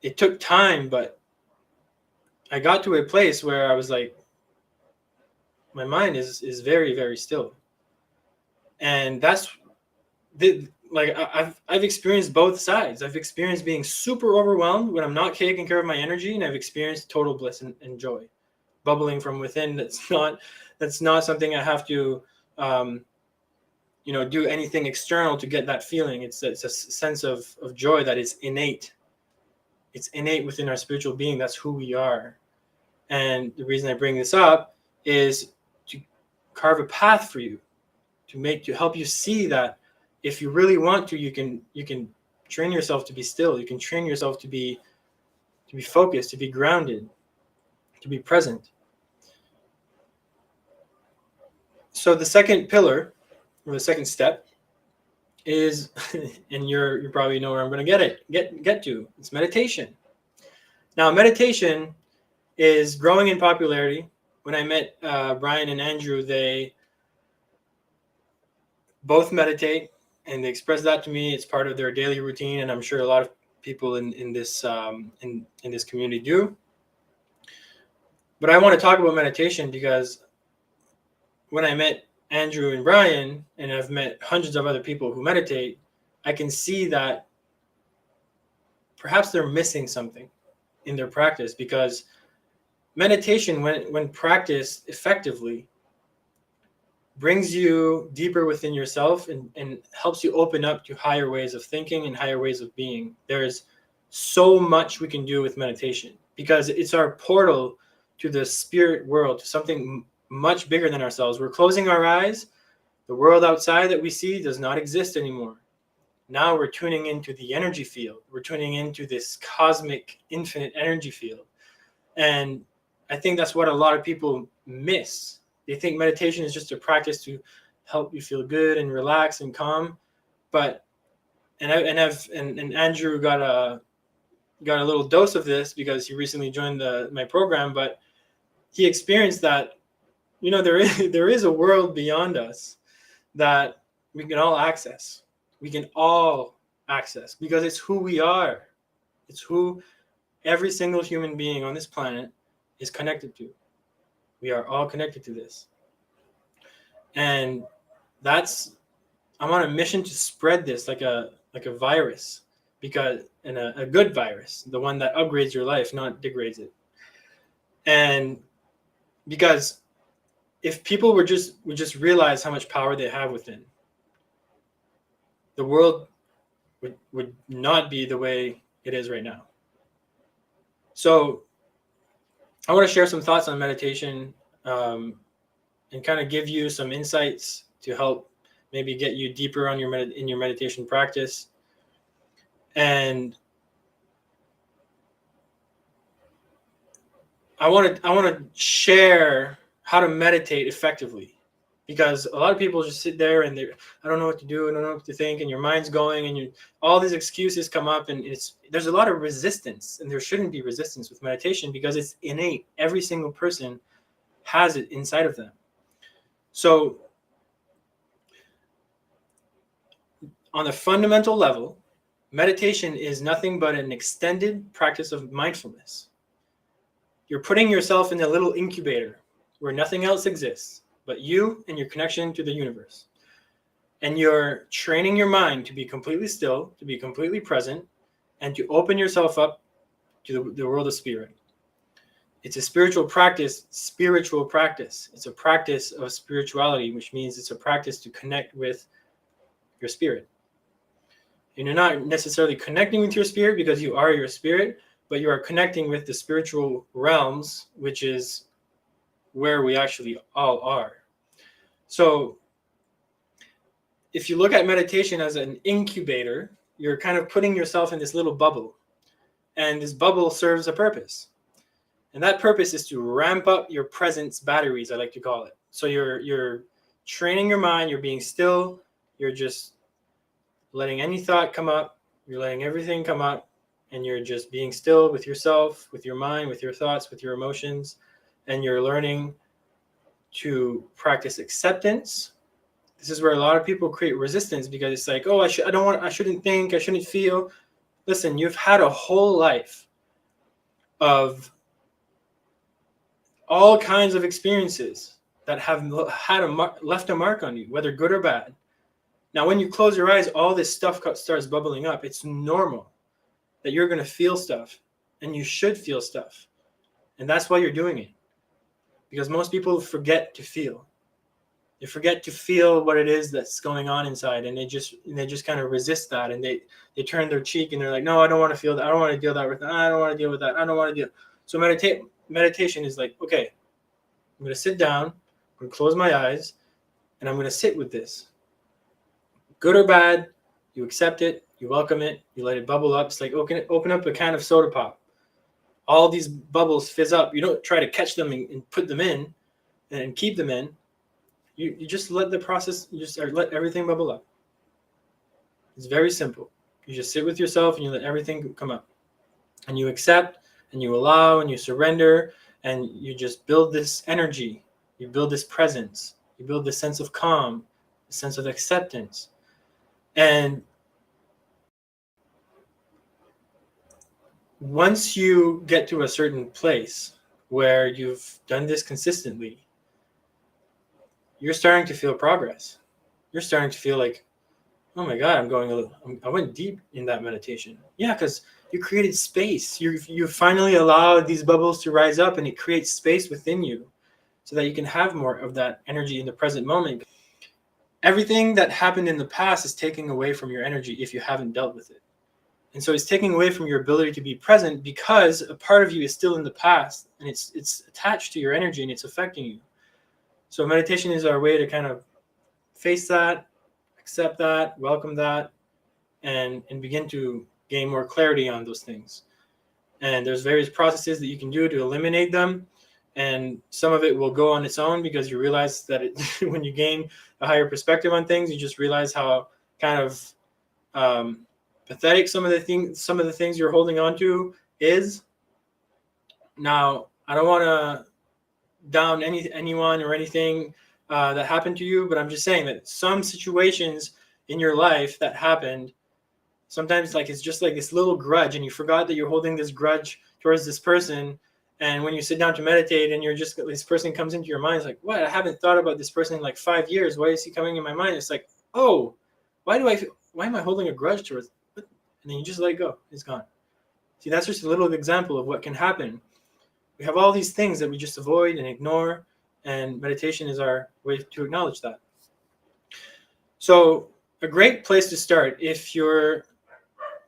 it took time, but I got to a place where I was like, my mind is very, very still. And that's like I've experienced both sides. I've experienced being super overwhelmed when I'm not taking care of my energy, and I've experienced total bliss and joy bubbling from within. That's not something I have to do anything external to get that feeling. It's a sense of joy that is innate. It's innate within our spiritual being. That's who we are. And the reason I bring this up is to carve a path for you, to help you see that if you really want to, you can train yourself to be still. You can train yourself to be focused, to be grounded, to be present. So the second pillar, or the second step, is, and you probably know where I'm going to get to. It's meditation. Now, meditation is growing in popularity. When I met Brian and Andrew, they both meditate, and they express that to me. It's part of their daily routine, and I'm sure a lot of people in this community do. But I want to talk about meditation because when I met Andrew and Brian, and I've met hundreds of other people who meditate, I can see that perhaps they're missing something in their practice, because meditation, when practiced effectively, brings you deeper within yourself and helps you open up to higher ways of thinking and higher ways of being. There's so much we can do with meditation because it's our portal to the spirit world, to something much bigger than ourselves. We're closing our eyes. The world outside that we see does not exist anymore. Now we're tuning into the energy field. We're tuning into this cosmic, infinite energy field. And I think that's what a lot of people miss. They think meditation is just a practice to help you feel good and relax and calm. But and Andrew got a little dose of this because he recently joined my program. But he experienced that there is a world beyond us that we can all access. We can all access because it's who we are. It's who every single human being on this planet is connected to. We are all connected to this. And I'm on a mission to spread this like a virus, because a good virus, the one that upgrades your life, not degrades it. And because if people would just realize how much power they have within, the world would not be the way it is right now. So I want to share some thoughts on meditation, and kind of give you some insights to help maybe get you deeper on in your meditation practice. And I want to share how to meditate effectively, because a lot of people just sit there and I don't know what to do, I don't know what to think, and your mind's going, and all these excuses come up, and there's a lot of resistance, and there shouldn't be resistance with meditation because it's innate. Every single person has it inside of them. So on a fundamental level, meditation is nothing but an extended practice of mindfulness. You're putting yourself in a little incubator where nothing else exists but you and your connection to the universe. And you're training your mind to be completely still, to be completely present, and to open yourself up to the world of spirit. It's a spiritual practice. It's a practice of spirituality, which means it's a practice to connect with your spirit. And you're not necessarily connecting with your spirit because you are your spirit, but you are connecting with the spiritual realms, which is where we actually all are. So if you look at meditation as an incubator, you're kind of putting yourself in this little bubble, and this bubble serves a purpose. And that purpose is to ramp up your presence batteries, I like to call it. So you're training your mind, you're being still, you're just letting any thought come up, you're letting everything come up, and you're just being still with yourself, with your mind, with your thoughts, with your emotions, and you're learning to practice acceptance. This is where a lot of people create resistance because it's like, oh, I shouldn't think, I shouldn't feel. Listen, you've had a whole life of all kinds of experiences that have left a mark on you, whether good or bad. Now, when you close your eyes, all this stuff starts bubbling up. It's normal that you're going to feel stuff, and you should feel stuff. And that's why you're doing it. Because most people forget to feel. They forget to feel what it is that's going on inside, and they just kind of resist that, and they turn their cheek and they're like, no, I don't want to feel that. I don't want to deal that with that. I don't want to deal with that. I don't want to deal. So meditation is like, okay, I'm going to sit down, I'm going to close my eyes, and I'm going to sit with this. Good or bad, you accept it, you welcome it, you let it bubble up. It's like open up a can of soda pop. All these bubbles fizz up. You don't try to catch them and put them in and keep them in. You just let the process, let everything bubble up. It's very simple. You just sit with yourself and you let everything come up. And you accept and you allow and you surrender and you just build this energy. You build this presence. You build this sense of calm, a sense of acceptance. And once you get to a certain place where you've done this consistently, you're starting to feel progress. You're starting to feel like, oh my God, I went deep in that meditation. Yeah, because you created space. You finally allowed these bubbles to rise up, and it creates space within you so that you can have more of that energy in the present moment. Everything that happened in the past is taking away from your energy if you haven't dealt with it. And so it's taking away from your ability to be present because a part of you is still in the past, and it's attached to your energy and it's affecting you. So meditation is our way to kind of face that, accept that, welcome that, and begin to gain more clarity on those things. And there's various processes that you can do to eliminate them. And some of it will go on its own because you realize that when you gain a higher perspective on things, you just realize how kind of pathetic some of the things you're holding on to is. Now, I don't want to down anyone or anything that happened to you, but I'm just saying that some situations in your life that happened, sometimes like it's just like this little grudge, and you forgot that you're holding this grudge towards this person. And when you sit down to meditate and this person comes into your mind, it's like, what? I haven't thought about this person in like 5 years. Why is he coming in my mind? It's like, oh, why am I holding a grudge towards it? And then you just let it go. It's gone. See, that's just a little example of what can happen. We have all these things that we just avoid and ignore, and meditation is our way to acknowledge that. So a great place to start, if you're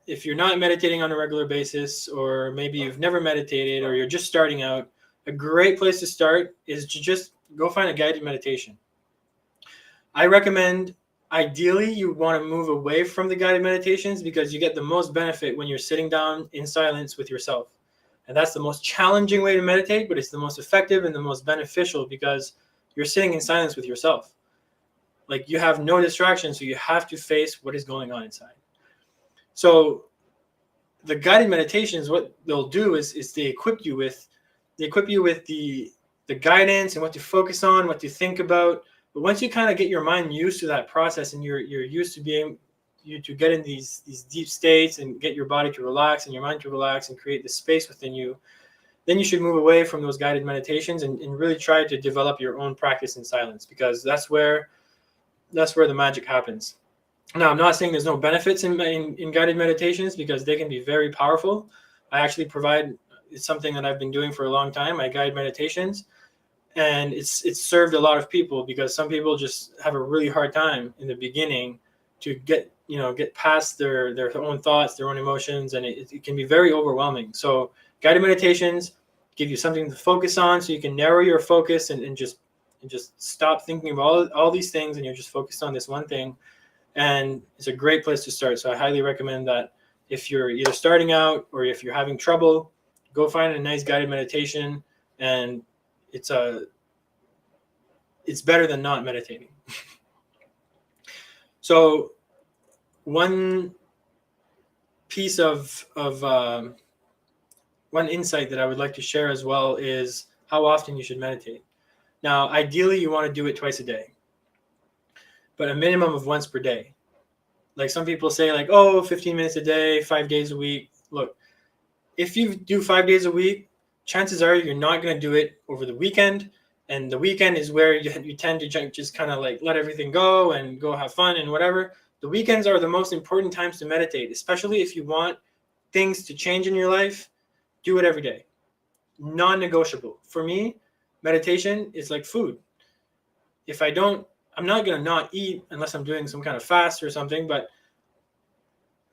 not meditating on a regular basis, or maybe you've never meditated, or you're just starting out, a great place to start is to just go find a guided meditation. I recommend, ideally, you want to move away from the guided meditations because you get the most benefit when you're sitting down in silence with yourself. And that's the most challenging way to meditate, but it's the most effective and the most beneficial because you're sitting in silence with yourself. Like, you have no distractions, so you have to face what is going on inside. So the guided meditations, what they'll do is they equip you with the guidance and what to focus on, what to think about. But once you kind of get your mind used to that process, and you're used to being to get in these deep states and get your body to relax and your mind to relax and create this space within you, then you should move away from those guided meditations and really try to develop your own practice in silence, because that's where the magic happens. Now, I'm not saying there's no benefits in guided meditations, because they can be very powerful. I actually provide, it's something that I've been doing for a long time, I guide meditations, and it's served a lot of people, because some people just have a really hard time in the beginning to get past their own thoughts, their own emotions, and it can be very overwhelming. So guided meditations give you something to focus on, so you can narrow your focus and just stop thinking about all these things, and you're just focused on this one thing. And it's a great place to start. So I highly recommend that if you're either starting out or if you're having trouble, go find a nice guided meditation, and it's better than not meditating. So one piece of one insight that I would like to share as well is how often you should meditate. Now, ideally, you want to do it twice a day, but a minimum of once per day. Like some people say, like, 15 minutes a day, 5 days a week. Look, if you do 5 days a week, chances are you're not going to do it over the weekend, And the weekend is where you tend to just kind of like let everything go and go have fun and whatever. The weekends are the most important times to meditate, especially if you want things to change in your life. Do it every day. Non-negotiable. For me, meditation is like food. If I don't, I'm not going to not eat unless I'm doing some kind of fast or something, but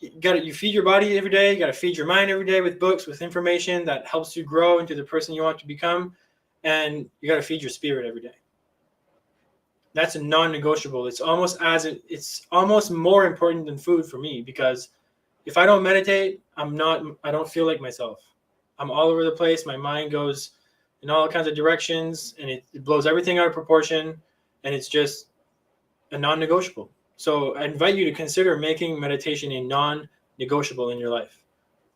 you feed your body every day. You got to feed your mind every day with books, with information that helps you grow into the person you want to become. And you got to feed your spirit every day. That's a non-negotiable. It's almost more important than food for me, because if I don't meditate, I don't feel like myself. I'm all over the place. My mind goes in all kinds of directions, and it blows everything out of proportion, and it's just a non-negotiable. So I invite you to consider making meditation a non-negotiable in your life.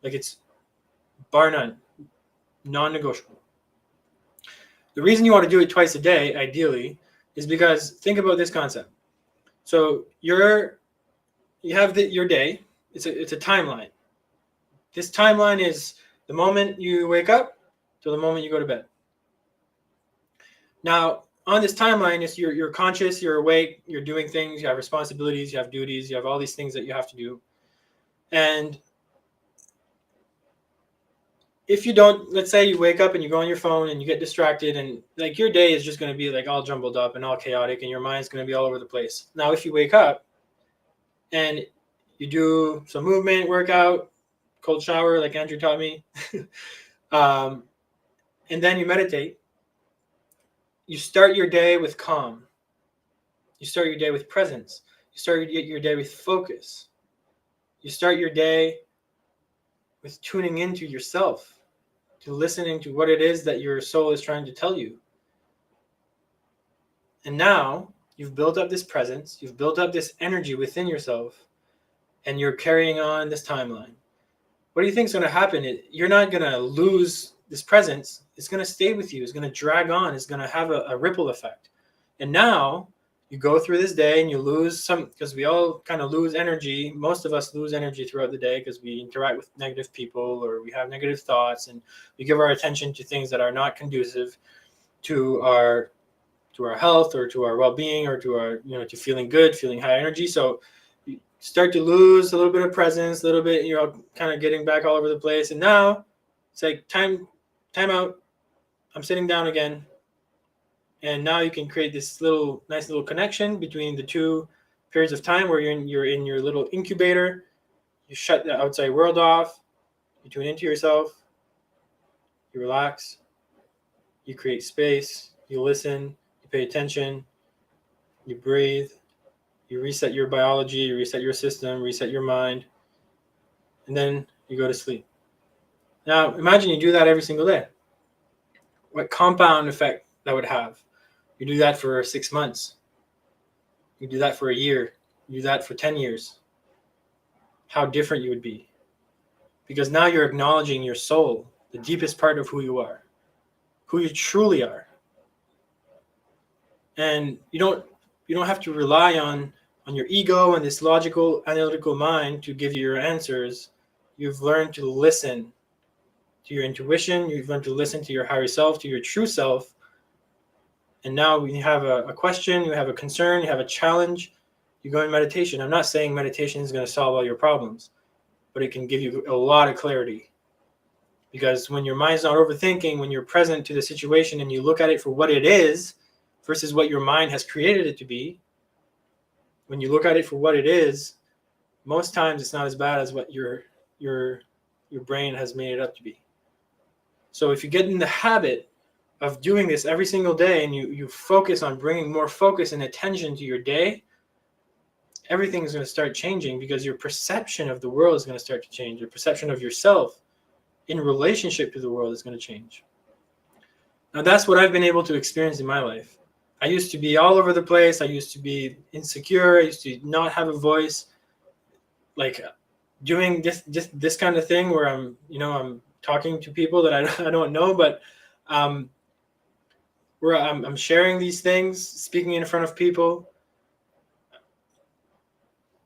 Like, it's bar none, non-negotiable. The reason you want to do it twice a day, ideally, is because think about this concept. So you have your day. It's a timeline. This timeline is the moment you wake up to the moment you go to bed. Now, on this timeline, is you're conscious, you're awake, you're doing things, you have responsibilities, you have duties, you have all these things that you have to do. And if you don't, let's say you wake up and you go on your phone and you get distracted, and like your day is just going to be like all jumbled up and all chaotic, and your mind's going to be all over the place. Now, if you wake up and you do some movement, workout, cold shower, like Andrew taught me, and then you meditate, you start your day with calm. You start your day with presence. You start your day with focus. You start your day with tuning into yourself, to listening to what it is that your soul is trying to tell you. And now you've built up this presence, you've built up this energy within yourself, and you're carrying on this timeline. What do you think is going to happen? You're not going to lose this presence. It's going to stay with you. It's going to drag on. It's going to have a ripple effect. And now you go through this day and you lose some, because we all kind of lose energy. Most of us lose energy throughout the day because we interact with negative people, or we have negative thoughts, and we give our attention to things that are not conducive to our health, or to our well-being, or to our, to feeling good, feeling high energy. So you start to lose a little bit of presence, a little bit, kind of getting back all over the place. And now it's like time out. I'm sitting down again. And now you can create this nice little connection between the two periods of time where you're in your little incubator. You shut the outside world off. You tune into yourself. You relax. You create space. You listen. You pay attention. You breathe. You reset your biology. You reset your system. Reset your mind. And then you go to sleep. Now, imagine you do that every single day. What compound effect that would have. You do that for 6 months. You do that for a year. You do that for 10 years. How different you would be. Because now you're acknowledging your soul, the deepest part of who you are, who you truly are. And you don't have to rely on your ego and this logical, analytical mind to give you your answers. You've learned to listen to your intuition. You've learned to listen to your higher self, to your true self. And now when you have a question, you have a concern, you have a challenge, you go in meditation. I'm not saying meditation is going to solve all your problems, but it can give you a lot of clarity. Because when your mind's not overthinking, when you're present to the situation and you look at it for what it is versus what your mind has created it to be, when you look at it for what it is, most times it's not as bad as what your brain has made it up to be. So if you get in the habit of doing this every single day, and you focus on bringing more focus and attention to your day, everything is going to start changing, because your perception of the world is going to start to change. Your perception of yourself in relationship to the world is going to change. Now, that's what I've been able to experience in my life. I used to be all over the place. I used to be insecure. I used to not have a voice. Like doing this kind of thing where I'm talking to people that I don't know, but where I'm sharing these things, speaking in front of people.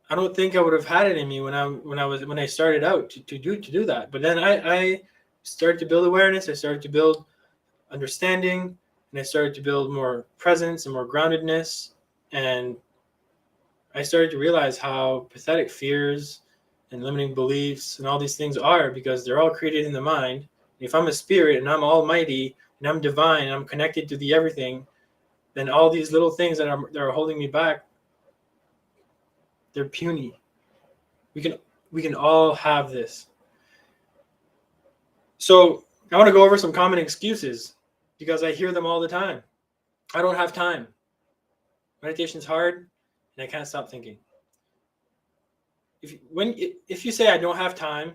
I don't think I would have had it in me when I started out to do that. But then I started to build awareness. I started to build understanding, and I started to build more presence and more groundedness. And I started to realize how pathetic fears and limiting beliefs and all these things are, because they're all created in the mind. If I'm a spirit and I'm almighty and I'm divine and I'm connected to the everything, then all these little things that are holding me back, they're puny. We can all have this. So I want to go over some common excuses, because I hear them all the time. I don't have time. Meditation's hard, and I can't stop thinking. If you say I don't have time,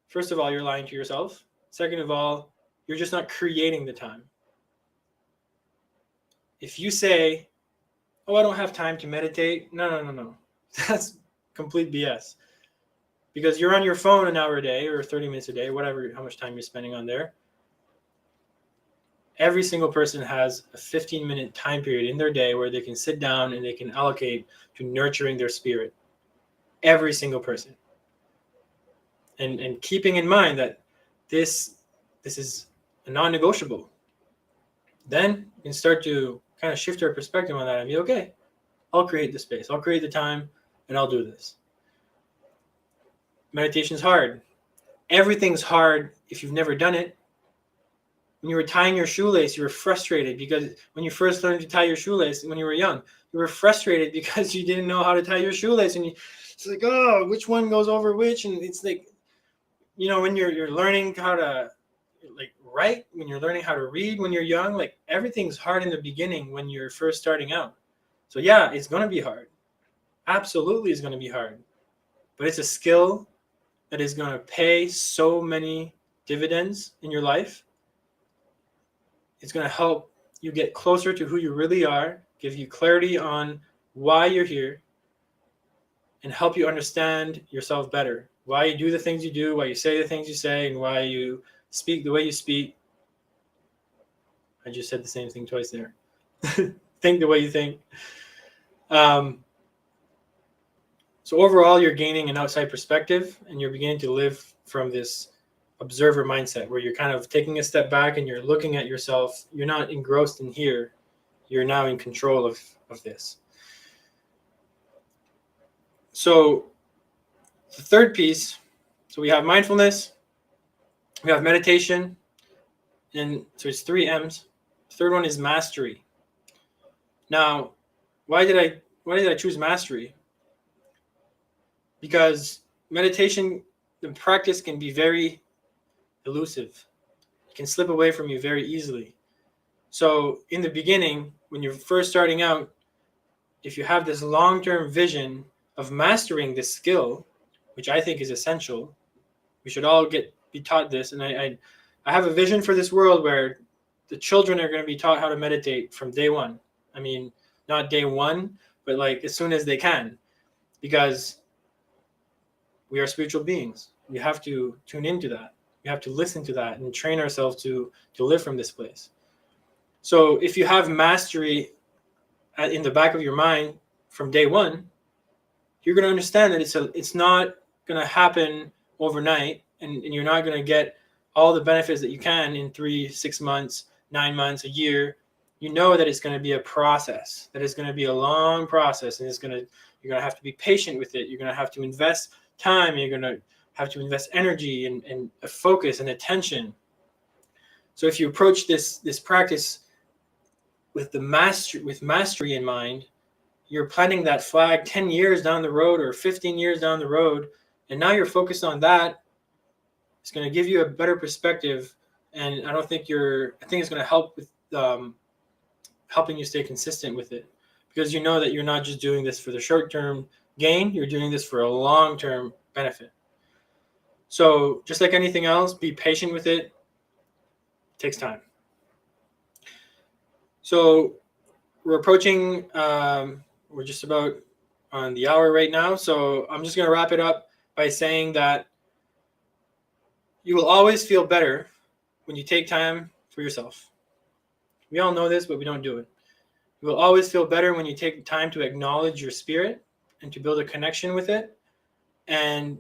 first of all, you're lying to yourself. Second of all, you're just not creating the time. If you say, oh, I don't have time to meditate, no. That's complete BS. Because you're on your phone an hour a day or 30 minutes a day, whatever, how much time you're spending on there. Every single person has a 15-minute time period in their day where they can sit down and they can allocate to nurturing their spirit. Every single person. And keeping in mind that this is a non-negotiable. Then you can start to kind of shift our perspective on that and be, okay, I'll create the space, I'll create the time, and I'll do this. Meditation's hard. Everything's hard if you've never done it. When you were tying your shoelace, you were frustrated because when you first learned to tie your shoelace when you were young, you were frustrated because you didn't know how to tie your shoelace, and it's like, oh, which one goes over which? And it's like, you know, when you're learning how to like write, when you're learning how to read when you're young, like everything's hard in the beginning when you're first starting out. So yeah, it's going to be hard. Absolutely, it's going to be hard. But it's a skill that is going to pay so many dividends in your life. It's going to help you get closer to who you really are, give you clarity on why you're here, and help you understand yourself better. Why you do the things you do, why you say the things you say, and why you speak the way you speak. I just said the same thing twice there. Think the way you think. So overall, you're gaining an outside perspective, and you're beginning to live from this observer mindset where you're kind of taking a step back and you're looking at yourself. You're not engrossed in here. You're now in control of this. So the third piece, so we have mindfulness, we have meditation, and so it's 3 M's. The third one is mastery. Now, why did I choose mastery? Because meditation, the practice can be very elusive. It can slip away from you very easily. So in the beginning, when you're first starting out, if you have this long-term vision of mastering this skill, which I think is essential, we should all be taught this. And I have a vision for this world where the children are going to be taught how to meditate from day one. I mean, not day one, but like as soon as they can, because we are spiritual beings. We have to tune into that. We have to listen to that and train ourselves to live from this place. So if you have mastery in the back of your mind from day one, you're going to understand that it's not going to happen overnight, and you're not going to get all the benefits that you can in 3, 6 months, 9 months, a year. You know that it's going to be a process, that it's going to be a long process, and you're going to have to be patient with it. You're going to have to invest time. You're going to have to invest energy and focus and attention. So if you approach this practice with mastery in mind, you're planting that flag 10 years down the road or 15 years down the road, and now you're focused on that. It's going to give you a better perspective, and I think it's going to help with helping you stay consistent with it, because you know that you're not just doing this for the short-term gain, you're doing this for a long-term benefit. So just like anything else, be patient with it. It takes time. So we're approaching, we're just about on the hour right now. So I'm just going to wrap it up by saying that you will always feel better when you take time for yourself. We all know this, but we don't do it. You will always feel better when you take time to acknowledge your spirit and to build a connection with it. And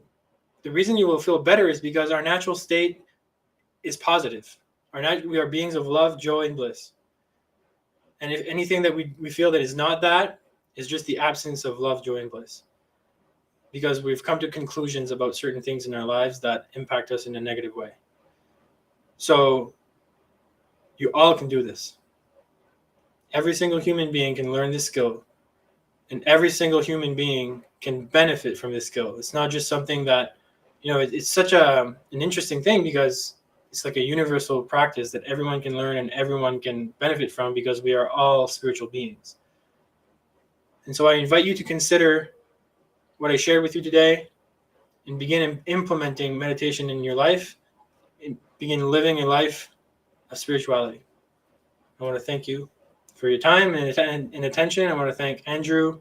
the reason you will feel better is because our natural state is positive. We are beings of love, joy, and bliss. And if anything that we feel that is not that, is just the absence of love, joy, and bliss. Because we've come to conclusions about certain things in our lives that impact us in a negative way. So you all can do this. Every single human being can learn this skill, and every single human being can benefit from this skill. It's not just something that, it's such an interesting thing, because it's like a universal practice that everyone can learn and everyone can benefit from, because we are all spiritual beings. And so I invite you to consider what I shared with you today and begin implementing meditation in your life and begin living a life of spirituality. I want to thank you for your time and attention. I want to thank Andrew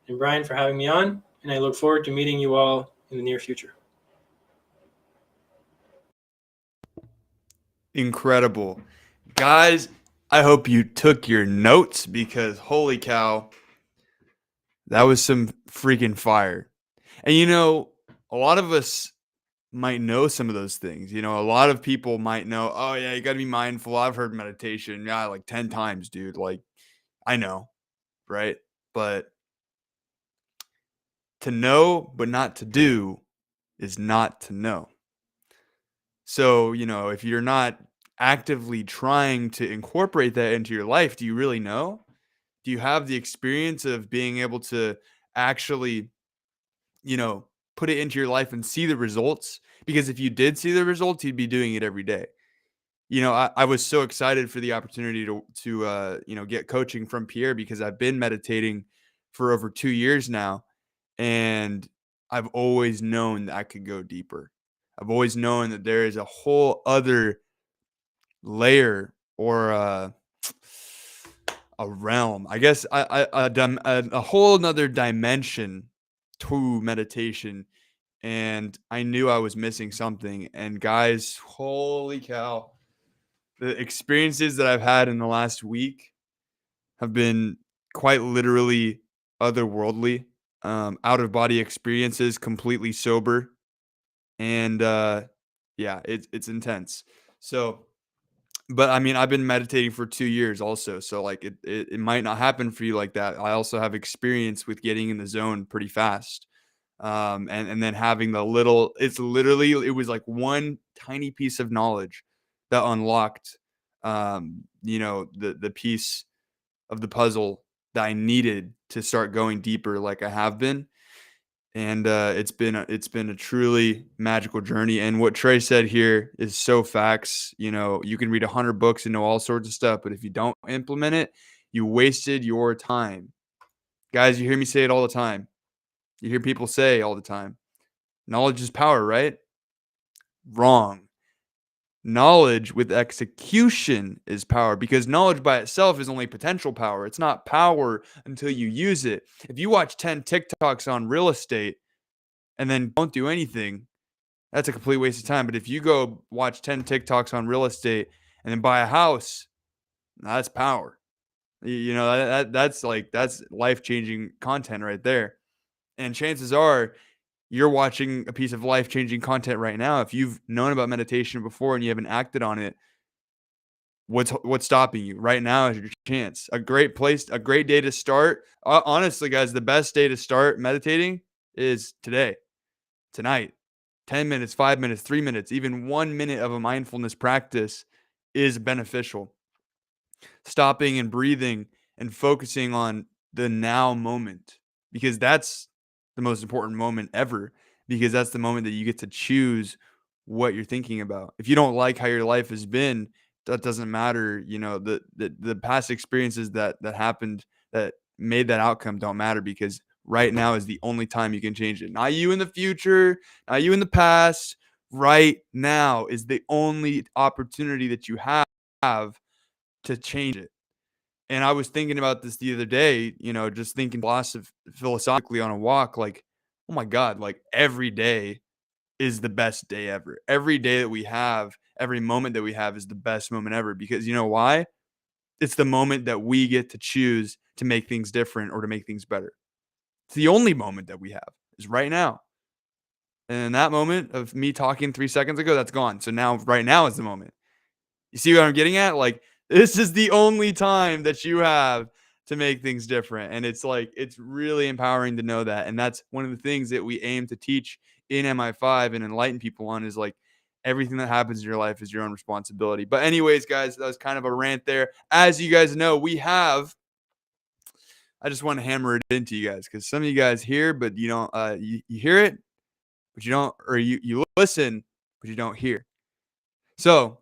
and Brian for having me on, and I look forward to meeting you all in the near future. Incredible. Guys, I hope you took your notes because holy cow, that was some freaking fire. And a lot of us might know some of those things. A lot of people might know, oh yeah, you got to be mindful. I've heard meditation, yeah, like 10 times, dude. Like I know, right? But to know but not to do is not to know. So, if you're not actively trying to incorporate that into your life, do you really know? Do you have the experience of being able to actually, you know, put it into your life and see the results? Because if you did see the results, you'd be doing it every day. I was so excited for the opportunity to get coaching from Pierre because I've been meditating for over 2 years now, and I've always known that I could go deeper. I've always known that there is a whole other layer or a realm, I guess, a whole nother dimension to meditation, and I knew I was missing something. And guys, holy cow, the experiences that I've had in the last week have been quite literally otherworldly, out of body experiences, completely sober, and yeah, it's intense. So, but I mean, I've been meditating for 2 years also, so like it might not happen for you like that. I also have experience with getting in the zone pretty fast. And then having it was like one tiny piece of knowledge that unlocked the piece of the puzzle that I needed to start going deeper like I have been. And it's been a truly magical journey. And what Trey said here is so facts. You can read 100 books and know all sorts of stuff, but if you don't implement it, you wasted your time. Guys, you hear me say it all the time. You hear people say all the time, knowledge is power, right? Wrong. Knowledge with execution is power, because knowledge by itself is only potential power. It's not power until you use it. If you watch 10 TikToks on real estate and then don't do anything, that's a complete waste of time. But if you go watch 10 TikToks on real estate and then buy a house, that's power. That's life-changing content right there. And chances are you're watching a piece of life-changing content right now. If you've known about meditation before and you haven't acted on it, what's stopping you? Right now is your chance. A great day to start. Honestly, guys, the best day to start meditating is today, tonight. 10 minutes, 5 minutes, 3 minutes, even 1 minute of a mindfulness practice is beneficial. Stopping and breathing and focusing on the now moment, because that's the most important moment ever, because that's the moment that you get to choose what you're thinking about. If you don't like how your life has been, that doesn't matter. The past experiences that happened that made that outcome don't matter, because right now is the only time you can change it. Not you in the future, not you in the past. Right now is the only opportunity that you have to change it. And I was thinking about this the other day, just thinking philosophically on a walk, like, oh my God, like every day is the best day ever. Every day that we have, every moment that we have is the best moment ever, because you know why? It's the moment that we get to choose to make things different or to make things better. It's the only moment that we have is right now. And that moment of me talking 3 seconds ago, that's gone. So now, right now is the moment. You see what I'm getting at? Like, This is the only time that you have to make things different. And it's like, it's really empowering to know that. And that's one of the things that we aim to teach in MI5 and enlighten people on is like everything that happens in your life is your own responsibility. But, anyways, guys, that was kind of a rant there. As you guys know, I just want to hammer it into you guys because some of you guys hear, but you don't, you hear it, but you don't, or you listen, but you don't hear. So,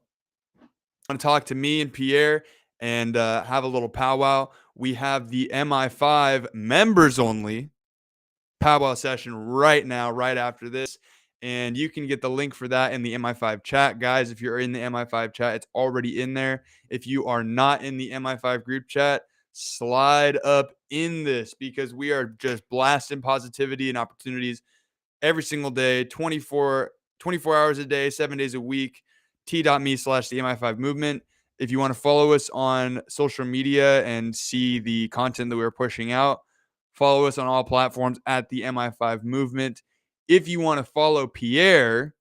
want to talk to me and Pierre and have a little powwow. We have the MI5 members only powwow session right now, right after this. And you can get the link for that in the MI5 chat. Guys, if you're in the MI5 chat, it's already in there. If you are not in the MI5 group chat, slide up in this because we are just blasting positivity and opportunities every single day, 24 hours a day, 7 days a week. T.me/the MI5 movement. If you want to follow us on social media and see the content that we're pushing out, follow us on all platforms at the MI5 movement. If you want to follow Pierre,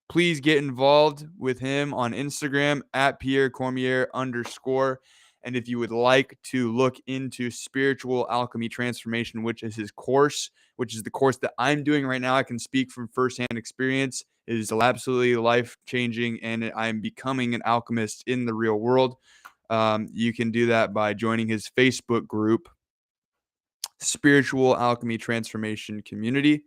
please get involved with him on Instagram at Pierre Cormier _. And if you would like to look into spiritual alchemy transformation, which is his course, which is the course that I'm doing right now, I can speak from firsthand experience. It is absolutely life-changing, and I'm becoming an alchemist in the real world. You can do that by joining his Facebook group, Spiritual Alchemy Transformation Community.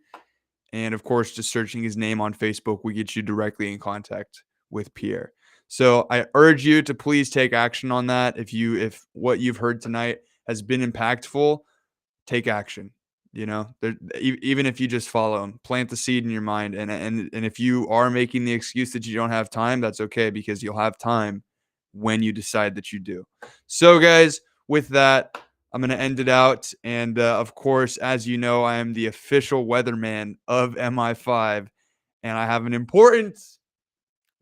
And of course, just searching his name on Facebook will get you directly in contact with Pierre. So I urge you to please take action on that. If what you've heard tonight has been impactful, take action. Even if you just follow him, plant the seed in your mind. And if you are making the excuse that you don't have time, that's okay because you'll have time when you decide that you do. So, guys, with that, I'm going to end it out. And of course, as you know, I am the official weatherman of MI5, and I have an important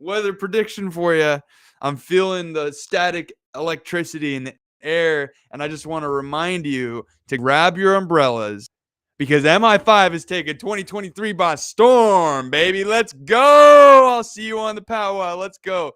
weather prediction for you. I'm feeling the static electricity in the air, and I just want to remind you to grab your umbrellas because MI5 is taking 2023 by storm, baby. Let's go. I'll see you on the powwow. Let's go.